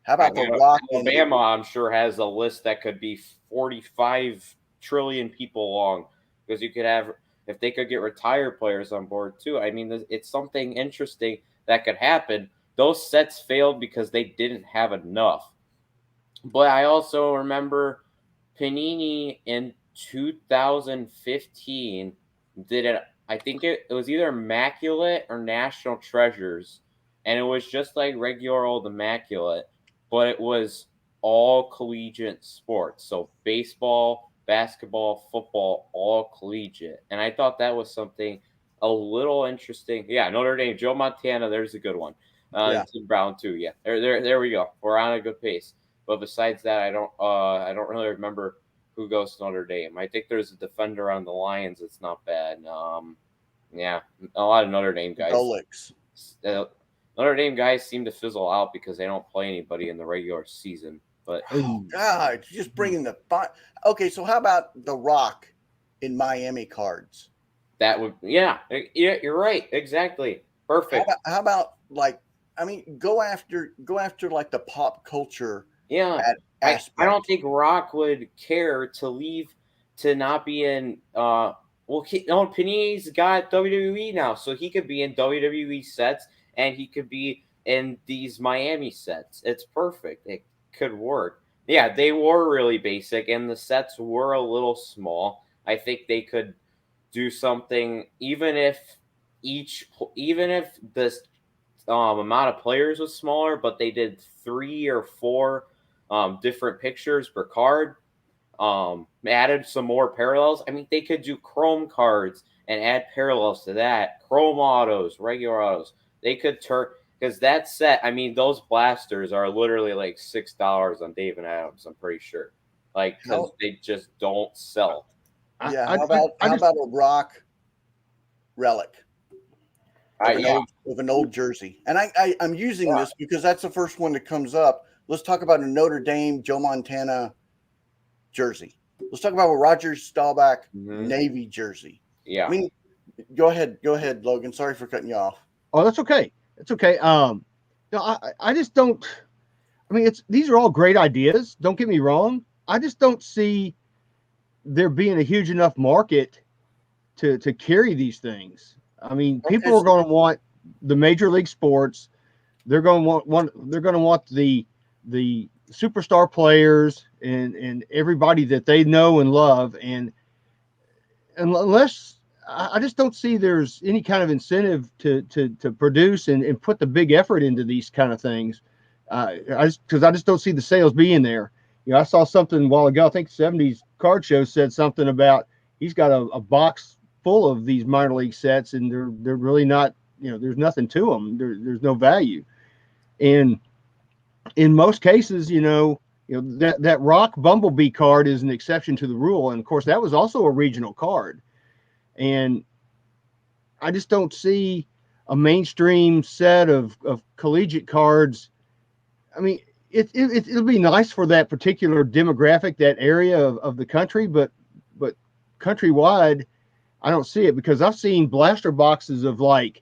about the Rock? Alabama, I'm sure, has a list that could be 45 trillion people long because you could have, if they could get retired players on board too. I mean, it's something interesting that could happen. Those sets failed because they didn't have enough. But I also remember Panini in 2015 did I think it was either Immaculate or National Treasures, and it was just like regular old Immaculate, but it was all collegiate sports. So baseball, basketball, football, all collegiate. And I thought that was something a little interesting. Yeah, Notre Dame, Joe Montana, there's a good one. Yeah. Tim Brown too. Yeah, there we go. We're on a good pace. But besides that, I don't really remember who goes to Notre Dame. I think there's a defender on the Lions that's not bad. Yeah, a lot of Notre Dame guys. Golix. Notre Dame guys seem to fizzle out because they don't play anybody in the regular season. But Oh God, just bringing the fun. Okay, so how about The Rock in Miami cards? that would, yeah, you're right, exactly, perfect. How about like, I mean, go after like the pop culture Yeah, aspect. I don't think Rock would care to leave to not be in. Well, no, Panini's got WWE now, so he could be in WWE sets and he could be in these Miami sets. It's perfect. It could work. Yeah, they were really basic, and the sets were a little small. I think they could do something, even if the amount of players was smaller, but they did 3 or 4 different pictures per card. Added some more parallels. I mean, they could do chrome cards and add parallels to that. Chrome autos, regular autos. They could turn, because that set. I mean, those blasters are literally like $6 on Dave and Adams. I'm pretty sure, like, because they just don't sell. Yeah. How about a Rock relic of an old jersey? And I'm using this because that's the first one that comes up. Let's talk about a Notre Dame Joe Montana jersey. Let's talk about a Roger Staubach Navy jersey. Yeah. I mean, go ahead, Logan. Sorry for cutting you off. Oh, that's okay. That's okay. I just don't. I mean, these are all great ideas. Don't get me wrong. I just don't see there being a huge enough market to carry these things. I mean, people are going to want the major league sports. They're going to want the superstar players and everybody that they know and love. And unless I just don't see there's any kind of incentive to produce and put the big effort into these kind of things. Because I just don't see the sales being there. You know, I saw something a while ago. I think 70s Card Show said something about he's got a box full of these minor league sets, and they're really not. You know, there's nothing to them. There's no value, and in most cases, that Rock Bumblebee card is an exception to the rule, and of course that was also a regional card, and I just don't see a mainstream set of collegiate cards. I mean, it'll be nice for that particular demographic, that area of the country, but countrywide, I don't see it, because I've seen blaster boxes of like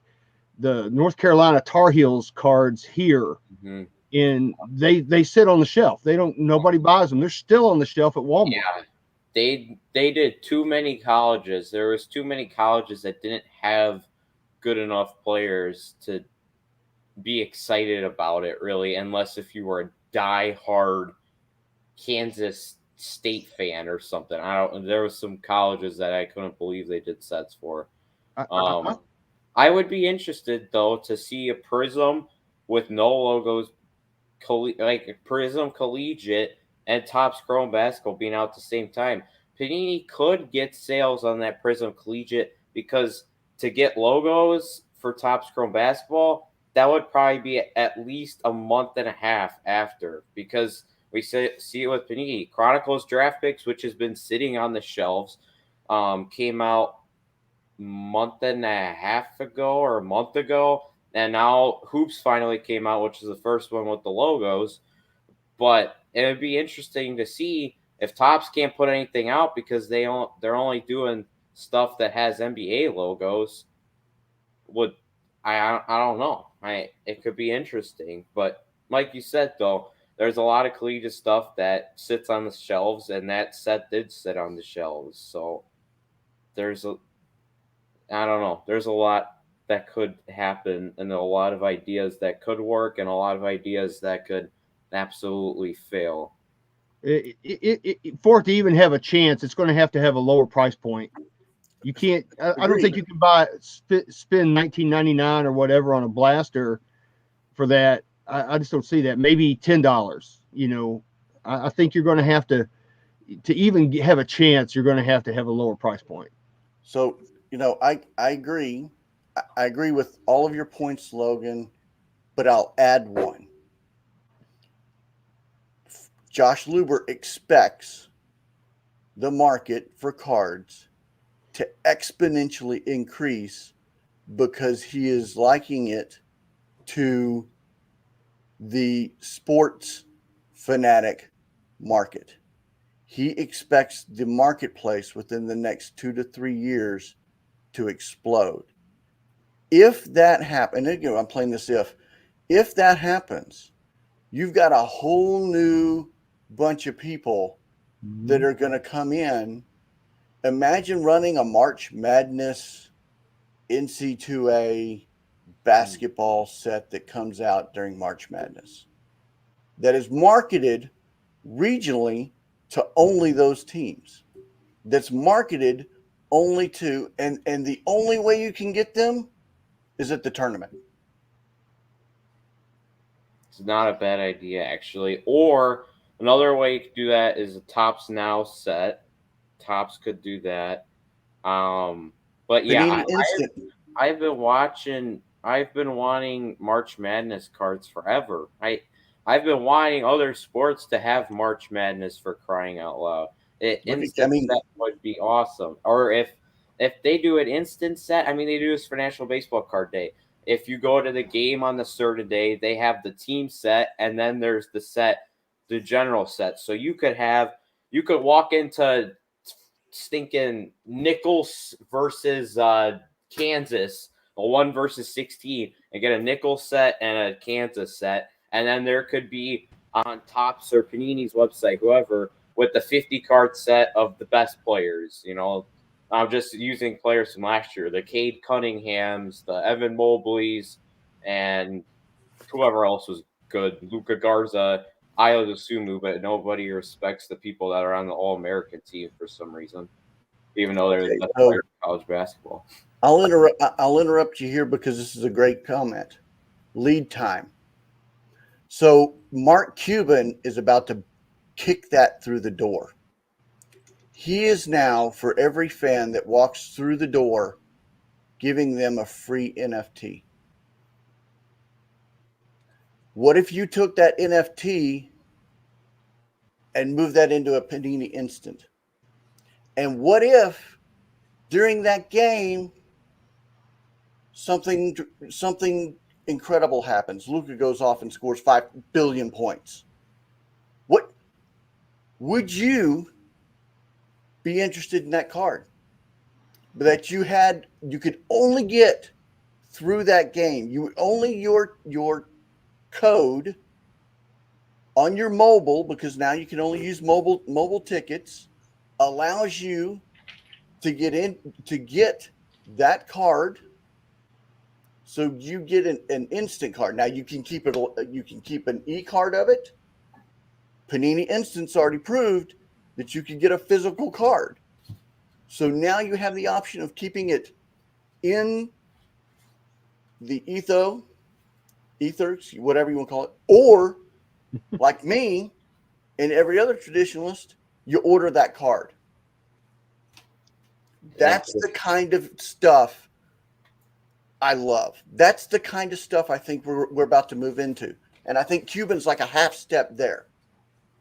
the North Carolina Tar Heels cards here, and they sit on the shelf. Nobody buys them. They're still on the shelf at Walmart. Yeah, they did too many colleges. There was too many colleges that didn't have good enough players to be excited about it, really, unless if you were a die-hard Kansas State fan or something. There was some colleges that I couldn't believe they did sets for. I would be interested though to see a Prism with no logos, like a Prism Collegiate and Topps Chrome Basketball being out at the same time. Panini could get sales on that Prism Collegiate, because to get logos for Topps Chrome Basketball, that would probably be at least a month and a half after, because we see it with Panini. Chronicles Draft Picks, which has been sitting on the shelves, came out a month and a half ago or a month ago, and now Hoops finally came out, which is the first one with the logos. But it would be interesting to see if Topps can't put anything out because they're only doing stuff that has NBA logos. I don't know. It could be interesting, but like you said though, there's a lot of collegiate stuff that sits on the shelves, and that set did sit on the shelves. So I don't know. There's a lot that could happen, and a lot of ideas that could work, and a lot of ideas that could absolutely fail. For it to even have a chance, it's going to have a lower price point. You can't. I don't think Agreed. you can spend $19.99 or whatever on a blaster for that. I just don't see that. Maybe $10. I think you're going to have to even have a chance. You're going to have a lower price point. So, I agree. I agree with all of your points, Logan, but I'll add one. Josh Luber expects the market for cards to exponentially increase because he is liking it to the sports fanatic market. He expects the marketplace within the next 2 to 3 years to explode. If that happens, and I'm playing this if that happens, you've got a whole new bunch of people that are going to come in. Imagine running a March Madness NC2A basketball set that comes out during March Madness that is marketed regionally to only those teams. That's marketed only to, and the only way you can get them is at the tournament. It's not a bad idea, actually. Or another way you could do that is a Tops Now set. Tops could do that. But yeah, Panini Instant. I've been watching. I've been wanting March Madness cards forever. I've been wanting other sports to have March Madness, for crying out loud. Instant set would be awesome. Or if they do an instant set, they do this for National Baseball Card Day. If you go to the game on the certain day, they have the team set, and then there's the general set. So you could walk into stinking Nichols versus Kansas, a 1 versus 16, and get a Nichols set and a Kansas set. And then there could be on Topps or Panini's website, whoever, with the 50 card set of the best players. I'm just using players from last year, the Cade Cunninghams, the Evan Mobleys, and whoever else was good, Luka Garza, Io DeSumo, but nobody respects the people that are on the All-American team for some reason, even though they're the best players in college basketball. I'll interrupt you here because this is a great comment. Lead time. So Mark Cuban is about to kick that through the door. He is now, for every fan that walks through the door, giving them a free NFT. What if you took that NFT and moved that into a Panini Instant? And what if during that game something incredible happens? Luka goes off and scores 5 billion points. What would you be interested in that card? But that you could only get through that game. Your code on your mobile, because now you can only use mobile tickets, allows you to get that card. So you get an instant card. Now you can keep it. You can keep an e-card of it. Panini Instant's already proved that you can get a physical card. So now you have the option of keeping it in the ether, whatever you want to call it, or like me and every other traditionalist, you order that card. That's the kind of stuff I love. That's the kind of stuff I think we're about to move into. And I think Cuban's like a half step there.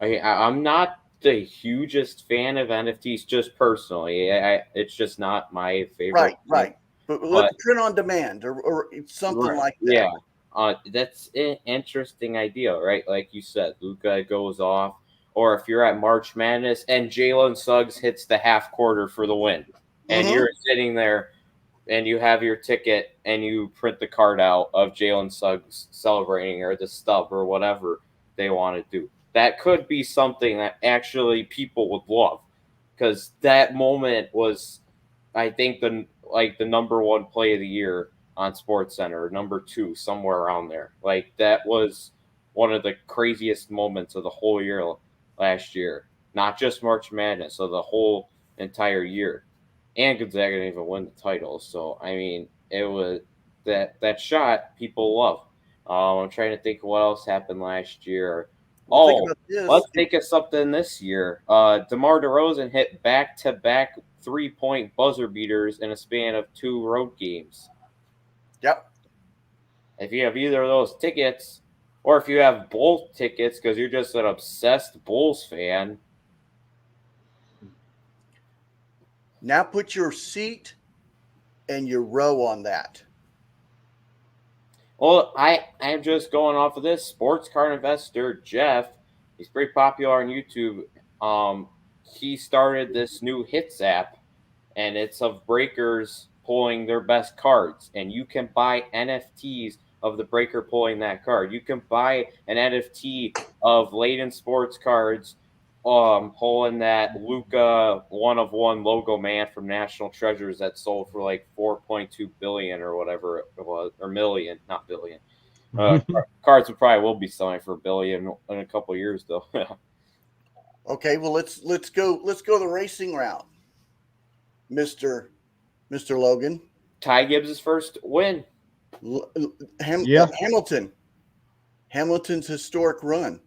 I'm not the hugest fan of NFTs, just personally. It's just not my favorite. Right. But print on demand or something like that. Yeah. That's an interesting idea, right? Like you said, Luka goes off. Or if you're at March Madness and Jalen Suggs hits the half quarter for the win, and you're sitting there and you have your ticket and you print the card out of Jalen Suggs celebrating, or the stub, or whatever they want to do. That could be something that actually people would love, because that moment was, I think, the number one play of the year on SportsCenter, number 2, somewhere around there. Like, that was one of the craziest moments of the whole year last year. Not just March Madness, so the whole entire year. and Gonzaga didn't even win the title. So I mean, it was that shot people love. I'm trying to think of what else happened last year. Well, think Oh, about this. let's think of something this year. DeMar DeRozan hit back-to-back 3-point buzzer beaters in a span of 2 road games. Yep. If you have either of those tickets, or if you have both tickets because you're just an obsessed Bulls fan, Now put your seat and your row on that. well, I'm just going off of this sports card investor Jeff. He's pretty popular on YouTube. He started this new Hits app, and it's of breakers pulling their best cards, and you can buy NFTs of the breaker pulling that card. You can buy an NFT of Layden sports cards, pulling that Luca 1 of 1 logo man from National Treasures that sold for like 4.2 billion or whatever it was, or million, not billion. Cards will probably will be selling for a billion in a couple of years though. Okay, well let's go the racing route, Mister Logan. Ty Gibbs' first win. Yeah. Hamilton's historic run.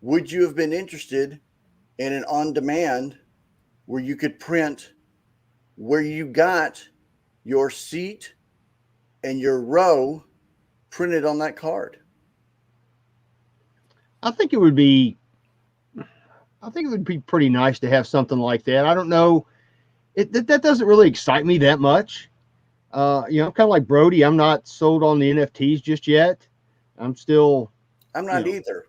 Would you have been interested in an on-demand where you could print where you got your seat and your row printed on that card? I think it would be pretty nice to have something like that. I don't know. That doesn't really excite me that much. You know, kind of like Brody, I'm not sold on the NFTs just yet. I'm still I'm not either.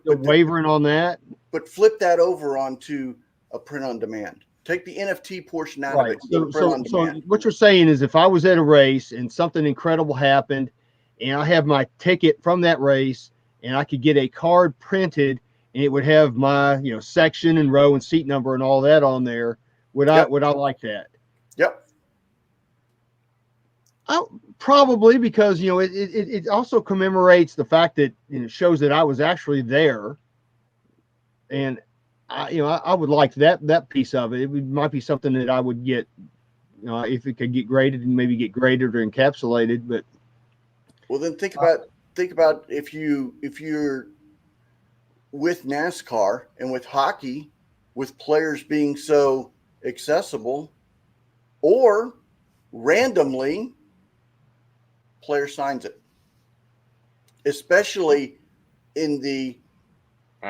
still wavering on that. But flip that over onto a print on demand. Take the NFT portion out of it. So what you're saying is if I was at a race and something incredible happened and I have my ticket from that race and I could get a card printed and it would have my, you know, section and row and seat number and all that on there, would I like that? Yep. Probably, because, you know, it also commemorates the fact that, you know, it shows that I was actually there. And I would like that piece of it. Might be something that I would get, you know, if it could get graded and maybe get graded or encapsulated. But well, then think about if you're with NASCAR and with hockey, with players being so accessible, or randomly player signs it, especially in the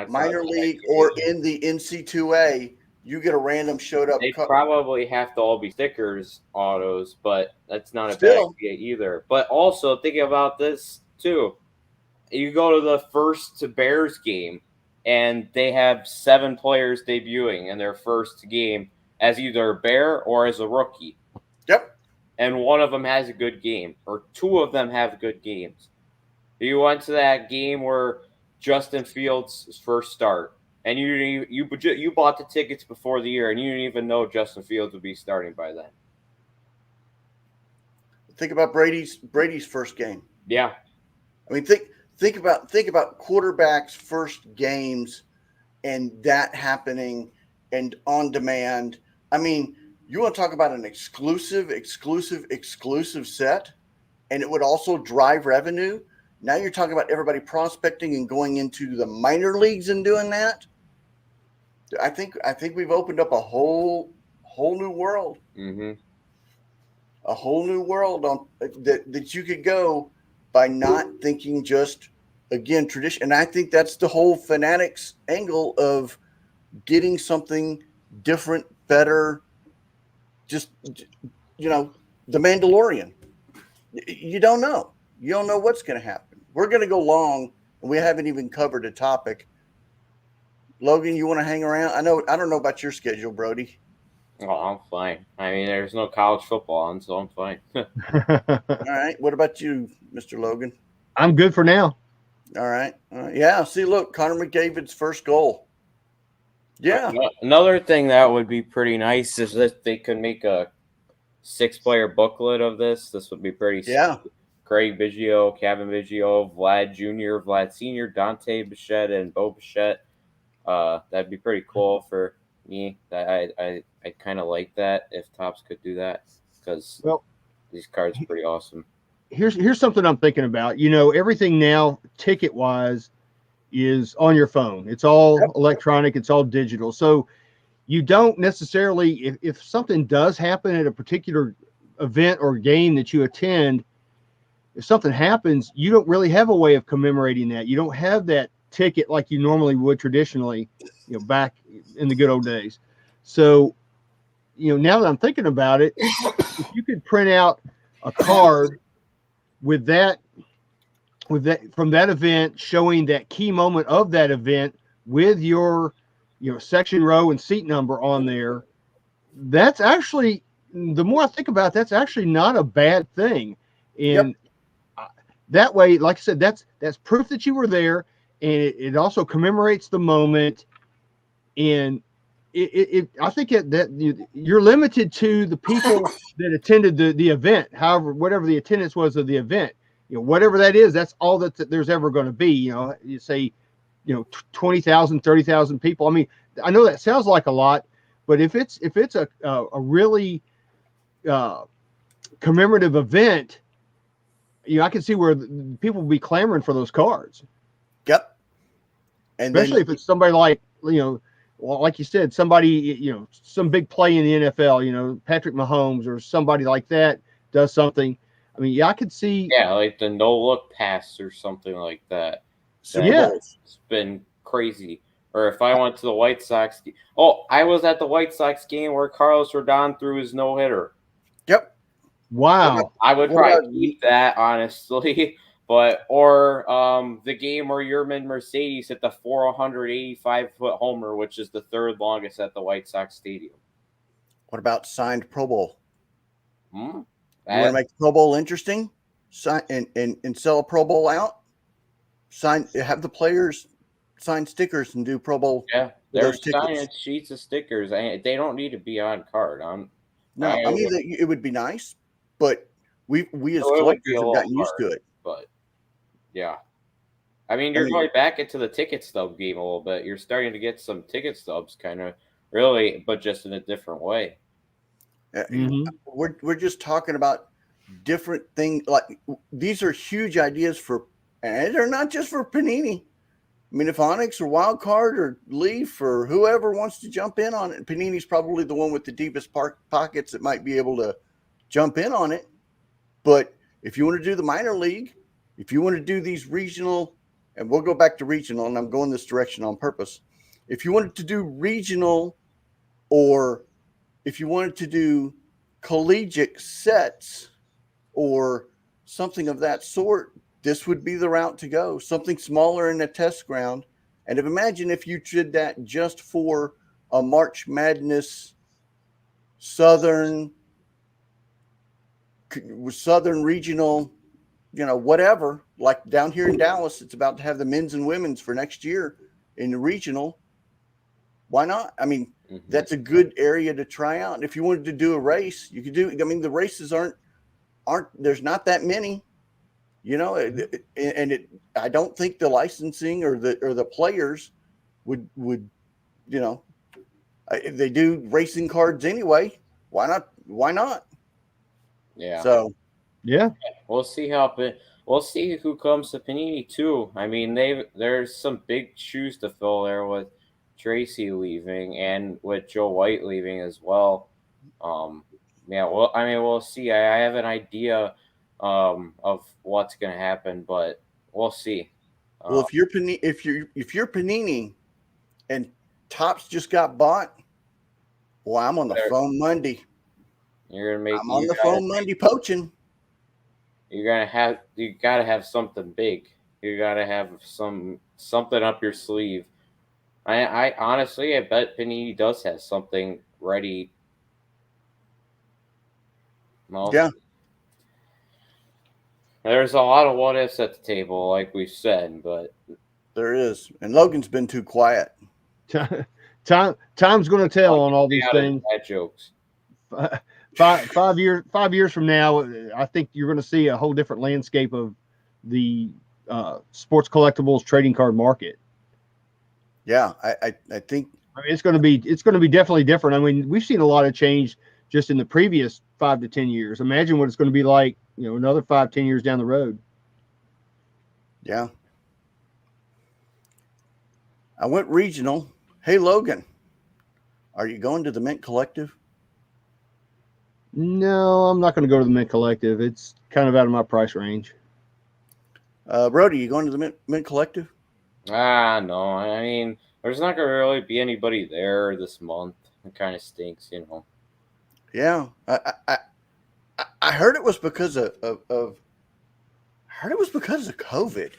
minor league or in the NC2A, you get a random showed up. They probably have to all be stickers, autos, but that's not a bad idea either. But also thinking about this too, you go to the first Bears game, and they have 7 players debuting in their first game as either a Bear or as a rookie. Yep. And one of them has a good game, or 2 of them have good games. You went to that game where Justin Fields' first start, and you bought the tickets before the year, and you didn't even know Justin Fields would be starting by then. Think about Brady's first game. Yeah, I mean, think about quarterbacks' first games, and that happening, and on demand. I mean, you want to talk about an exclusive set, and it would also drive revenue. Now you're talking about everybody prospecting and going into the minor leagues and doing that. I think we've opened up a whole new world. Mm-hmm. A whole new world on that you could go by not thinking just, again, tradition. And I think that's the whole Fanatics angle of getting something different, better. Just, you know, the Mandalorian. You don't know. You don't know what's going to happen. We're going to go long, and we haven't even covered a topic. Logan, you want to hang around? I don't know about your schedule, Brody. Oh, I'm fine. I mean, there's no college football on, so I'm fine. All right. What about you, Mr. Logan? I'm good for now. All right. Yeah. See, look, Connor McDavid's first goal. Yeah. Another thing that would be pretty nice is that they could make a 6-player booklet of this. This would be pretty. Yeah. Craig Biggio, Kevin Biggio, Vlad Jr., Vlad Sr., Dante Bichette, and Bo Bichette. That'd be pretty cool for me. That I kind of like that if Topps could do that, because Well, these cards are pretty awesome. here's something I'm thinking about. Everything now ticket wise is on your phone. It's all electronic. It's all digital. So you don't necessarily, if something does happen at a particular event or game that you attend, if something happens, you don't really have a way of commemorating that. You don't have that ticket like you normally would traditionally, back in the good old days. So, now that I'm thinking about it, if you could print out a card with that from that event, showing that key moment of that event with your section, row, and seat number on there, that's actually, the more I think about it, that's actually not a bad thing. And that way, like I said, that's proof that you were there, and it also commemorates the moment. And I think that you're limited to the people that attended the event, however, whatever the attendance was of the event. Whatever that is, that's all that there's ever going to be. You say, 20,000, 30,000 people. I mean, I know that sounds like a lot, but if it's a really commemorative event, I can see where people will be clamoring for those cards. Yep. And especially if it's somebody like, like you said, somebody, some big play in the NFL, Patrick Mahomes or somebody like that does something. I mean, I could see. Yeah, like the no-look pass or something like that. Super Bowls. It's been crazy. Or if I went to the White Sox, I was at the White Sox game where Carlos Rodon threw his no-hitter. Yep. Wow. I would probably keep that, honestly. Or the game where Yerman Mercedes hit the 485-foot homer, which is the third longest at the White Sox Stadium. What about signed Pro Bowl? Hmm? You want to make the Pro Bowl interesting? Sign and sell a Pro Bowl out. Have the players sign stickers and do Pro Bowl. Yeah, they're signing sheets of stickers. They don't need to be on card. I mean it would be nice, but we as collectors have gotten used to it. But yeah, I mean, you're going back into the ticket stub game a little bit. You're starting to get some ticket stubs, kind of really, but just in a different way. Mm-hmm. We're just talking about different things. Like, these are huge ideas and they're not just for Panini. I mean, if Onyx or Wild Card or Leaf or whoever wants to jump in on it, Panini's probably the one with the deepest pockets that might be able to jump in on it. But if you want to do the minor league, if you want to do these regional, and we'll go back to regional, and I'm going this direction on purpose. If you wanted to do regional, or if you wanted to do collegiate sets or something of that sort, this would be the route to go. Something smaller in a test ground. And imagine if you did that just for a March Madness Southern regional, whatever. Like down here in Dallas, it's about to have the men's and women's for next year in the regional. Why not? I mean, that's a good area to try out. And if you wanted to do a race, you could do. I mean, the races aren't. There's not that many, I don't think the licensing or the players would, they do racing cards anyway. Why not? Yeah. So, yeah, we'll see we'll see who comes to Panini too. I mean, there's some big shoes to fill there with Tracy leaving and with Joe White leaving as well. Yeah, well, I mean, we'll see. I have an idea of what's going to happen, but we'll see. Well, if you're Panini and Topps just got bought, well, I'm on the phone Monday. I'm on the phone Monday poaching. You gotta have something big. You gotta have something up your sleeve. I honestly, I bet Panini does have something ready. Well, yeah. There's a lot of what ifs at the table, like we said, but there is. And Logan's been too quiet. Time's going to tell on all these things. Bad jokes. 5 years from now, I think you're going to see a whole different landscape of the sports collectibles trading card market. Yeah, I think I mean, it's going to be definitely different. I mean, we've seen a lot of change just in the previous 5 to 10 years. Imagine what it's going to be like, another 5, 10 years down the road. Yeah. I went regional. Hey, Logan, are you going to the Mint Collective? No, I'm not going to go to the Mint Collective. It's kind of out of my price range. Brody, you going to the Mint Collective? No. I mean, there's not gonna really be anybody there this month. It kind of stinks, Yeah. I heard it was because of I heard it was because of COVID.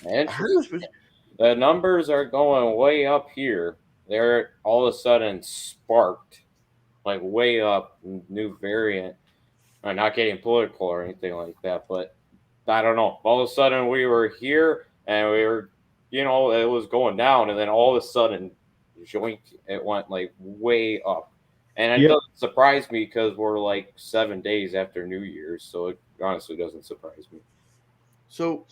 I heard it was. The numbers are going way up here. They're all of a sudden sparked, like way up, new variant. I'm not getting political or anything like that, but I don't know. All of a sudden, we were here and we were, it was going down, and then all of a sudden, joink, it went like way up. And it Yep. doesn't surprise me because we're like 7 days after New Year's, so it honestly doesn't surprise me. So,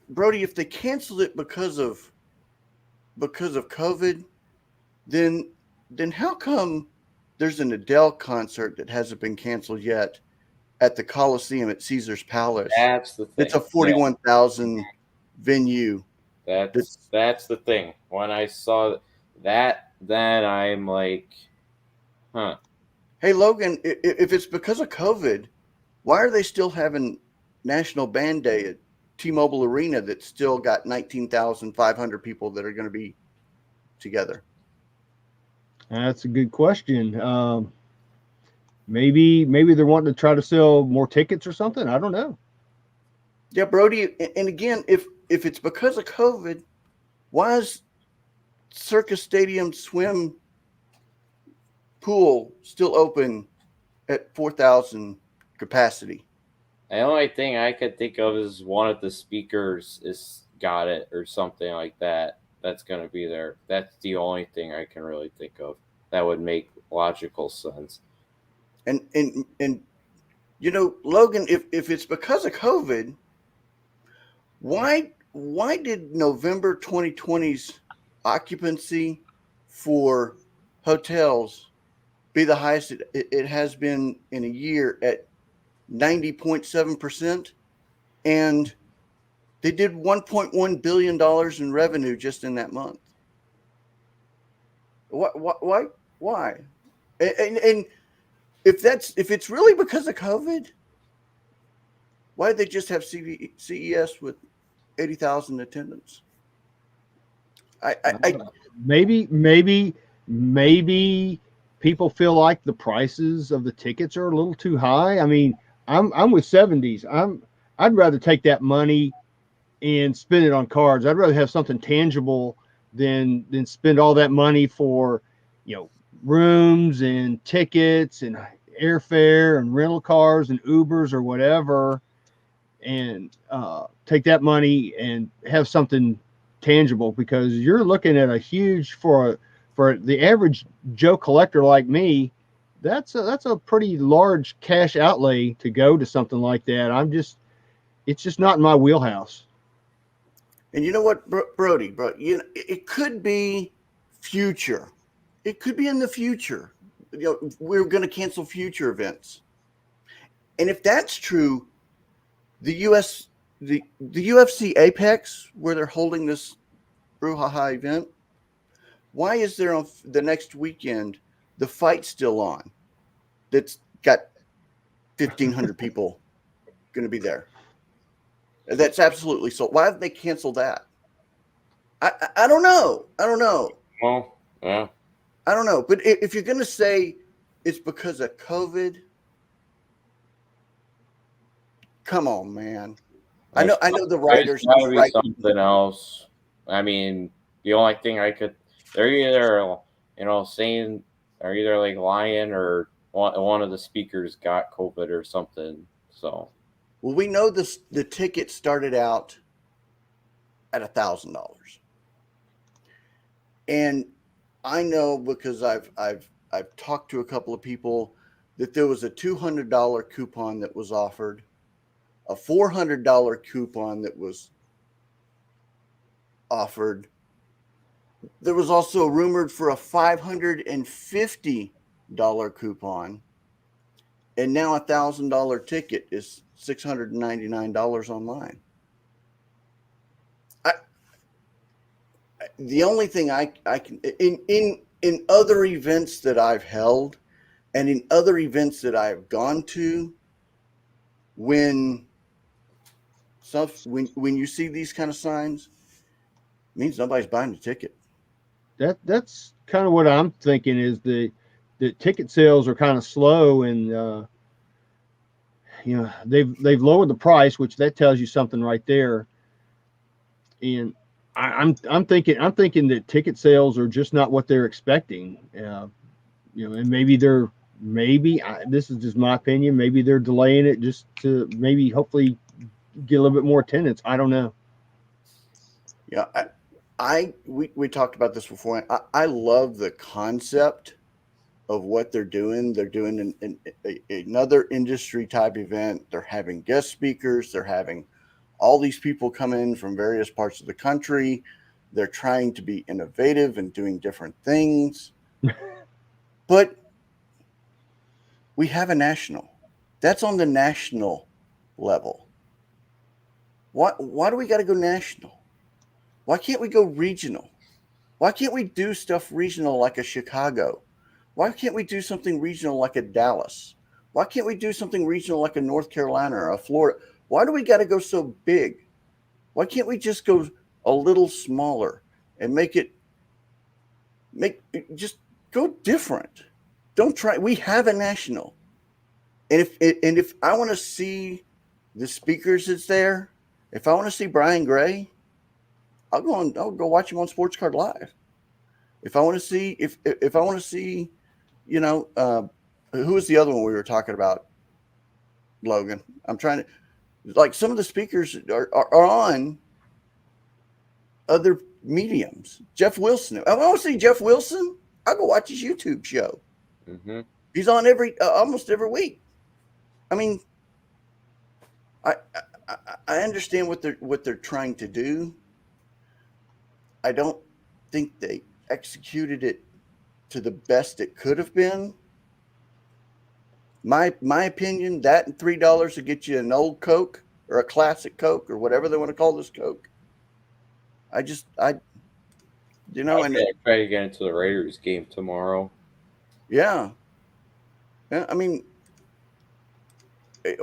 Brody, if they canceled it because of COVID, then how come there's an Adele concert that hasn't been canceled yet at the Coliseum at Caesar's Palace? That's the thing. It's a 41,000 venue. That's the thing. When I saw that, then I'm like, huh. Hey, Logan, if it's because of COVID, why are they still having National Band Day at T-Mobile Arena that's still got 19,500 people that are going to be together? That's a good question. Maybe they're wanting to try to sell more tickets or something. I don't know. Yeah, Brody. And again, if it's because of COVID, why is Circus Stadium swim pool still open at 4,000 capacity? The only thing I could think of is one of the speakers is got it or something like that. That's going to be there. That's the only thing I can really think of that would make logical sense. And Logan, if it's because of COVID, why did November 2020's occupancy for hotels be the highest it has been in a year at 90.7%? And they did $1.1 billion in revenue just in that month. Why? And if it's really because of COVID, why did they just have CES with 80,000 attendance? Maybe people feel like the prices of the tickets are a little too high. I mean, I'm with 70s. I'd rather take that money and spend it on cards. I'd rather have something tangible than spend all that money for, rooms and tickets and airfare and rental cars and Ubers or whatever, and take that money and have something tangible, because you're looking at a huge for the average Joe collector like me. That's a pretty large cash outlay to go to something like that. It's just not in my wheelhouse. And you know what, Brody, it could be future. It could be in the future. We're going to cancel future events. And if that's true, the UFC Apex, where they're holding this brouhaha event, why is there on the next weekend the fight still on? That's got 1,500 people going to be there. That's absolutely so. Why have they canceled that? I don't know. Well, yeah. I don't know. But if you're going to say it's because of COVID, come on, man. I know the writers. There's got to be something else. I mean, the only thing they're either, saying, they're either like lying or one of the speakers got COVID or something. So. Well, we know the ticket started out at $1,000, and I know because I've talked to a couple of people that there was a $200 coupon that was offered, a $400 coupon that was offered, There was also rumored for a $550 coupon, and now a $1,000 ticket is $699 online. The only thing I can in other events that I've held and in other events that I've gone to, when you see these kind of signs, it means nobody's buying the ticket. That's kind of what I'm thinking is the ticket sales are kind of slow, and they've lowered the price, which that tells you something right there. And I'm thinking that ticket sales are just not what they're expecting. And this is just my opinion. Maybe they're delaying it just to maybe hopefully get a little bit more attendance. I don't know. Yeah, we talked about this before. I love the concept of what they're doing. They're doing another industry type event. They're having guest speakers. They're having all these people come in from various parts of the country. They're trying to be innovative and doing different things. But we have a national. That's on the national level. Why do we got to go national? Why can't we go regional? Why can't we do stuff regional like a Chicago? Why can't we do something regional like a Dallas? Why can't we do something regional like a North Carolina or a Florida? Why do we got to go so big? Why can't we just go a little smaller and just go different? Don't try. We have a national, and if I want to see the speakers that's there, if I want to see Brian Gray, I'll go watch him on Sports Card Live. If I want to see if I want to see, who was the other one we were talking about, Logan? I'm trying to, like, some of the speakers are on other mediums. Jeff Wilson. I want to see Jeff Wilson. I'll go watch his YouTube show. Mm-hmm. He's on almost every week. I mean, I understand what they're trying to do. I don't think they executed it to the best it could have been. My opinion, that and $3 to get you an old Coke or a classic Coke or whatever they want to call this Coke. I try to get into the Raiders game tomorrow. Yeah. I mean,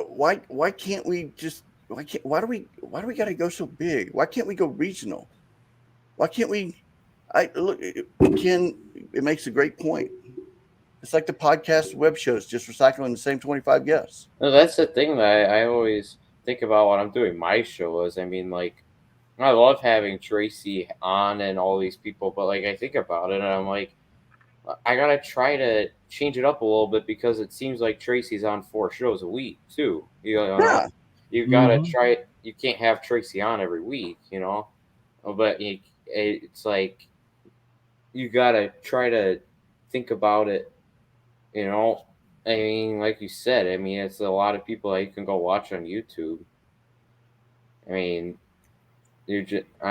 why can't we just why do we got to go so big? Why can't we go regional? Why can't we? Ken, it makes a great point. It's like the podcast web shows, just recycling the same 25 guests. No, that's the thing that I always think about when I'm doing my shows. I mean, like, I love having Tracy on and all these people, but like I think about it and I'm like, I gotta try to change it up a little bit because it seems like Tracy's on 4 shows a week too. Yeah. You gotta try it. You can't have Tracy on every week, but it's like you gotta try to think about it. I mean, like you said, I mean, it's a lot of people that you can go watch on YouTube. I mean, I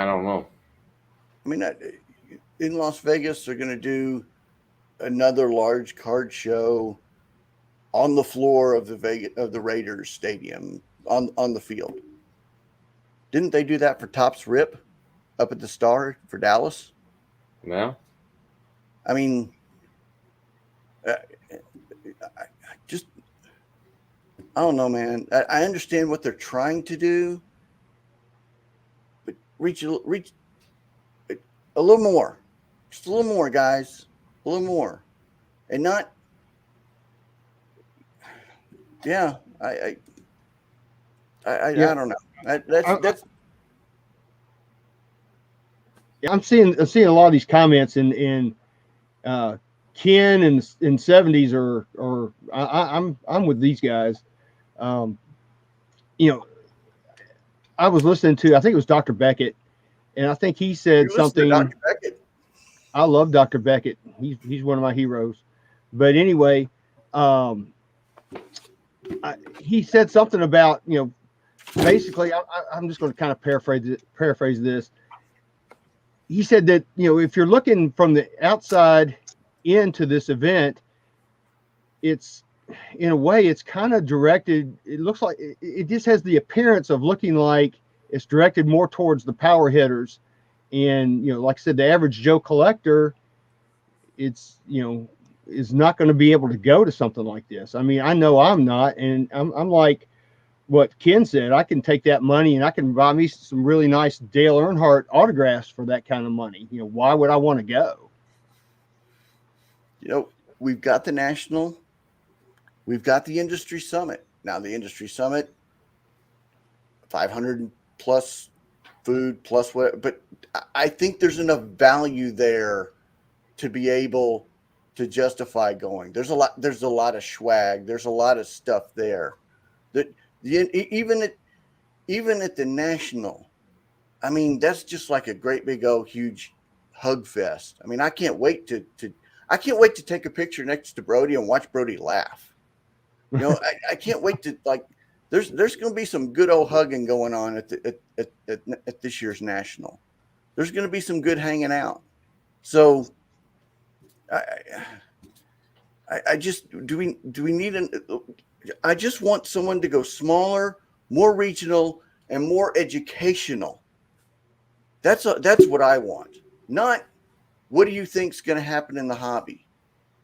don't know. I mean, in Las Vegas, they're going to do another large card show on the floor of the Raiders stadium on the field. Didn't they do that for Topps Rip up at the Star for Dallas? Yeah. I mean, I don't know, man. I understand what they're trying to do, but reach a little more, just a little more, guys, a little more, and not. Yeah, I don't know. That's. I'm seeing a lot of these comments in Ken and 70s or I'm with these guys. I was listening to, I think it was Dr. Beckett, and I think he said something. Dr. Beckett. I love Dr. Beckett. He's one of my heroes. But anyway, he said something about, basically, I'm just going to kind of paraphrase this. he said that, if you're looking from the outside into this event, it's, in a way, it's kind of directed. It looks like it just has the appearance of looking like it's directed more towards the power hitters. And, like I said, the average Joe collector, it's, is not going to be able to go to something like this. I mean, I know I'm not. And I'm like what Ken said, I can take that money and I can buy me some really nice Dale Earnhardt autographs for that kind of money. Why would I want to go? We've got the national, we've got the industry summit. Now the industry summit, 500 plus food plus what, but I think there's enough value there to be able to justify going. There's a lot of swag. There's a lot of stuff there that even at the national, I mean, that's just like a great big old huge hug fest. I mean, I can't wait to take a picture next to Brody and watch Brody laugh. I can't wait to there's going to be some good old hugging going on at this year's national. There's going to be some good hanging out. So I just do we need I just want someone to go smaller, more regional, and more educational. That's what I want. Not what do you think's going to happen in the hobby,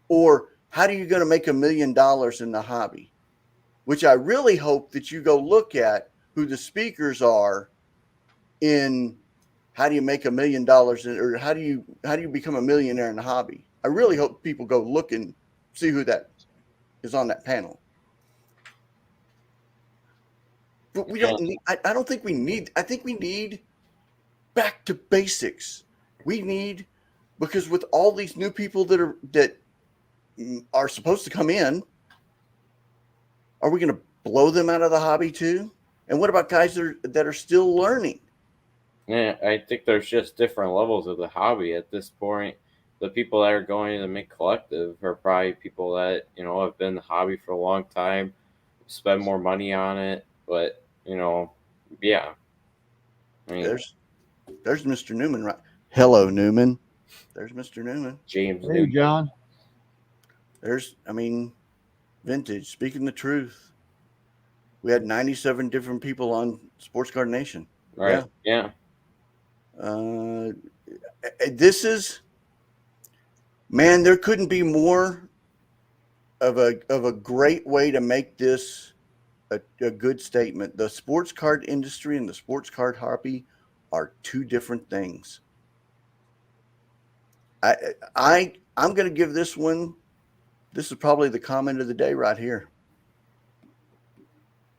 or how are you going to make $1 million in the hobby? Which I really hope that you go look at who the speakers are in how do you make $1 million or how do you become a millionaire in the hobby. I really hope people go look and see who that is on that panel. But we don't need, I don't think we need, I think we need back to basics. We need, because with all these new people that are supposed to come in, are we going to blow them out of the hobby too? And what about guys that are still learning? Yeah, I think there's just different levels of the hobby at this point. The people that are going to the Mint Collective are probably people that, have been in the hobby for a long time, spend more money on it. But, yeah. I mean, there's Mr. Newman, right? Hello, Newman. There's Mr. Newman. James Hey, Newman. John. Vintage, speaking the truth. We had 97 different people on Sports Card Nation. Right. Yeah. This is, man, there couldn't be more of a great way to make this a good statement. The sports card industry and the sports card hobby are two different things. I'm going to give this one. This is probably the comment of the day right here.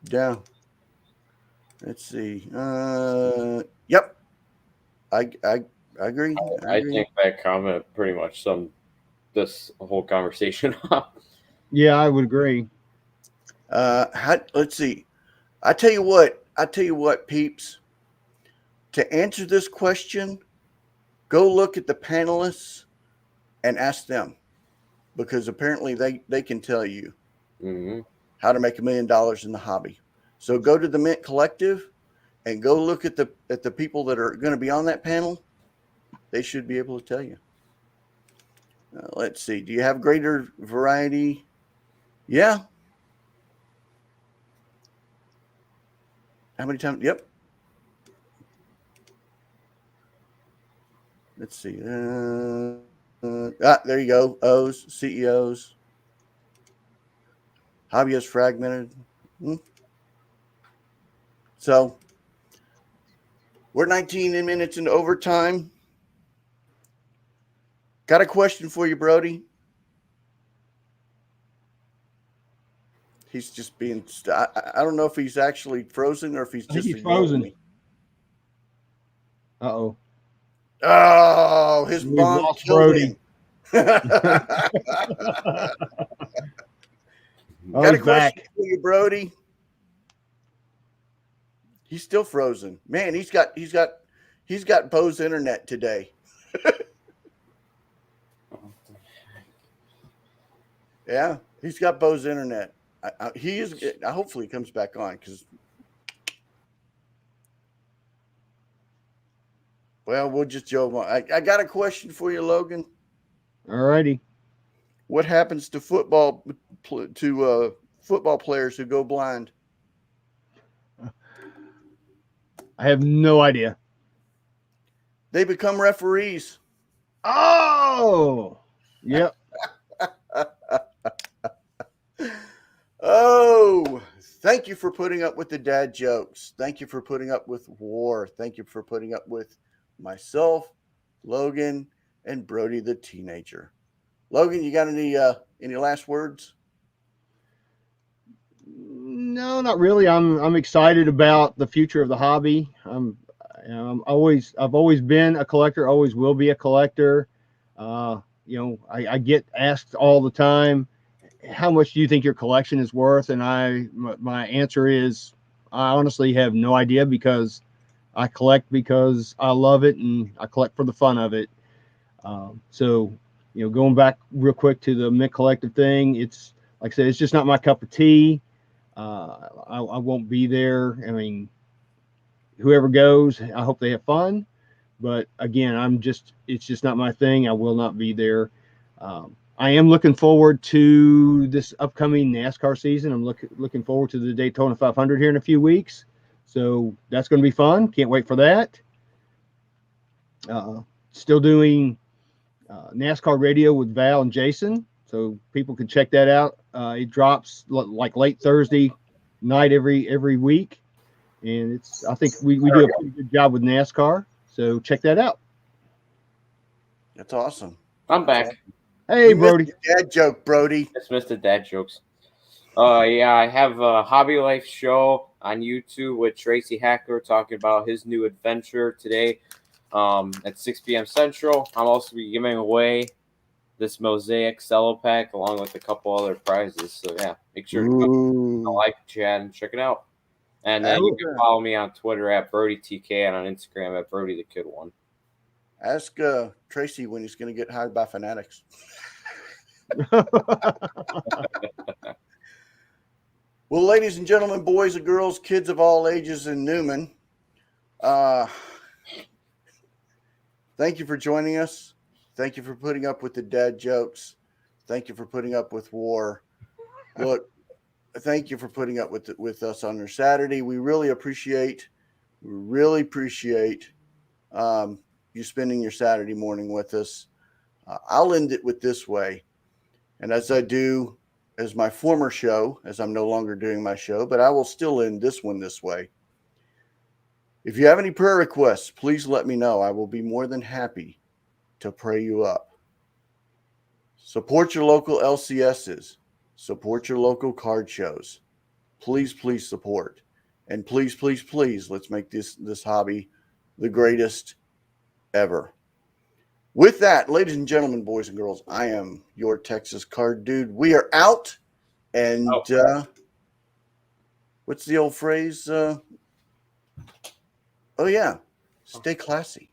Yeah. Let's see. Yep. I agree. I think that comment pretty much summed this whole conversation up. Yeah, I would agree. Let's see. I tell you what, peeps. To answer this question, go look at the panelists and ask them, because apparently they can tell you how to make $1 million in the hobby. So go to the Mint Collective and go look at the people that are going to be on that panel. They should be able to tell you. Let's see. Do you have greater variety? Yeah. How many times? Yep. Let's see. There you go. O's, CEOs. Hobbyist fragmented. So we're 19 minutes into overtime. Got a question for you, Brody. He's just being. I don't know if he's actually frozen or if he's just frozen. Me. Uh-oh. Oh, his mom killed Brody. him. Got a question for you, Brody. He's still frozen. Man, he's got Bo's internet today. Yeah, he's got Bo's internet. Hopefully he comes back on because Well, we'll just joke on. I got a question for you, Logan. All righty. What happens to football players who go blind? I have no idea. They become referees. Oh, yep. Oh, thank you for putting up with the dad jokes. Thank you for putting up with war. Thank you for putting up with myself, Logan, and Brody the teenager. Logan, you got any last words? No, not really. I'm excited about the future of the hobby. I've always been a collector, always will be a collector. I get asked all the time, how much do you think your collection is worth? And my answer is, I honestly have no idea, because I collect because I love it and I collect for the fun of it. So, going back real quick to the Mint Collective thing, it's like I said, it's just not my cup of tea. I won't be there. I mean, whoever goes, I hope they have fun. But again, it's just not my thing. I will not be there. I am looking forward to this upcoming NASCAR season. I'm looking forward to the Daytona 500 here in a few weeks. So that's going to be fun. Can't wait for that. Still doing NASCAR radio with Val and Jason. So people can check that out. It drops like late Thursday night every week. And I think we do a pretty good job with NASCAR. So check that out. That's awesome. I'm back. Hey, You Brody. missed the dad joke, Brody. Just missed the dad jokes. Yeah, I have a Hobby Life show on YouTube with Tracy Hacker talking about his new adventure today at 6 p.m. Central. I'm also be giving away this Mosaic Cello Pack along with a couple other prizes. So, yeah, make sure to come to like, chat, and check it out. And then you can follow me on Twitter at BrodyTK and on Instagram at BrodyTheKid1. Ask Tracy when he's going to get hired by Fanatics. Well, ladies and gentlemen, boys and girls, kids of all ages in Newman, thank you for joining us. Thank you for putting up with the dad jokes. Thank you for putting up with war. Look, thank you for putting up with us on your Saturday. We really appreciate you spending your Saturday morning with us. I'll end it with this way. And as I do as my former show, as I'm no longer doing my show, but I will still end this one this way. If you have any prayer requests, please let me know. I will be more than happy to pray you up. Support your local LCSs. Support your local card shows. Please, please support. And please, please, please, let's make this hobby the greatest ever. With that, ladies and gentlemen, boys and girls, I am your Texas Card Dude. We are out. And what's the old phrase? Oh, yeah. Stay classy.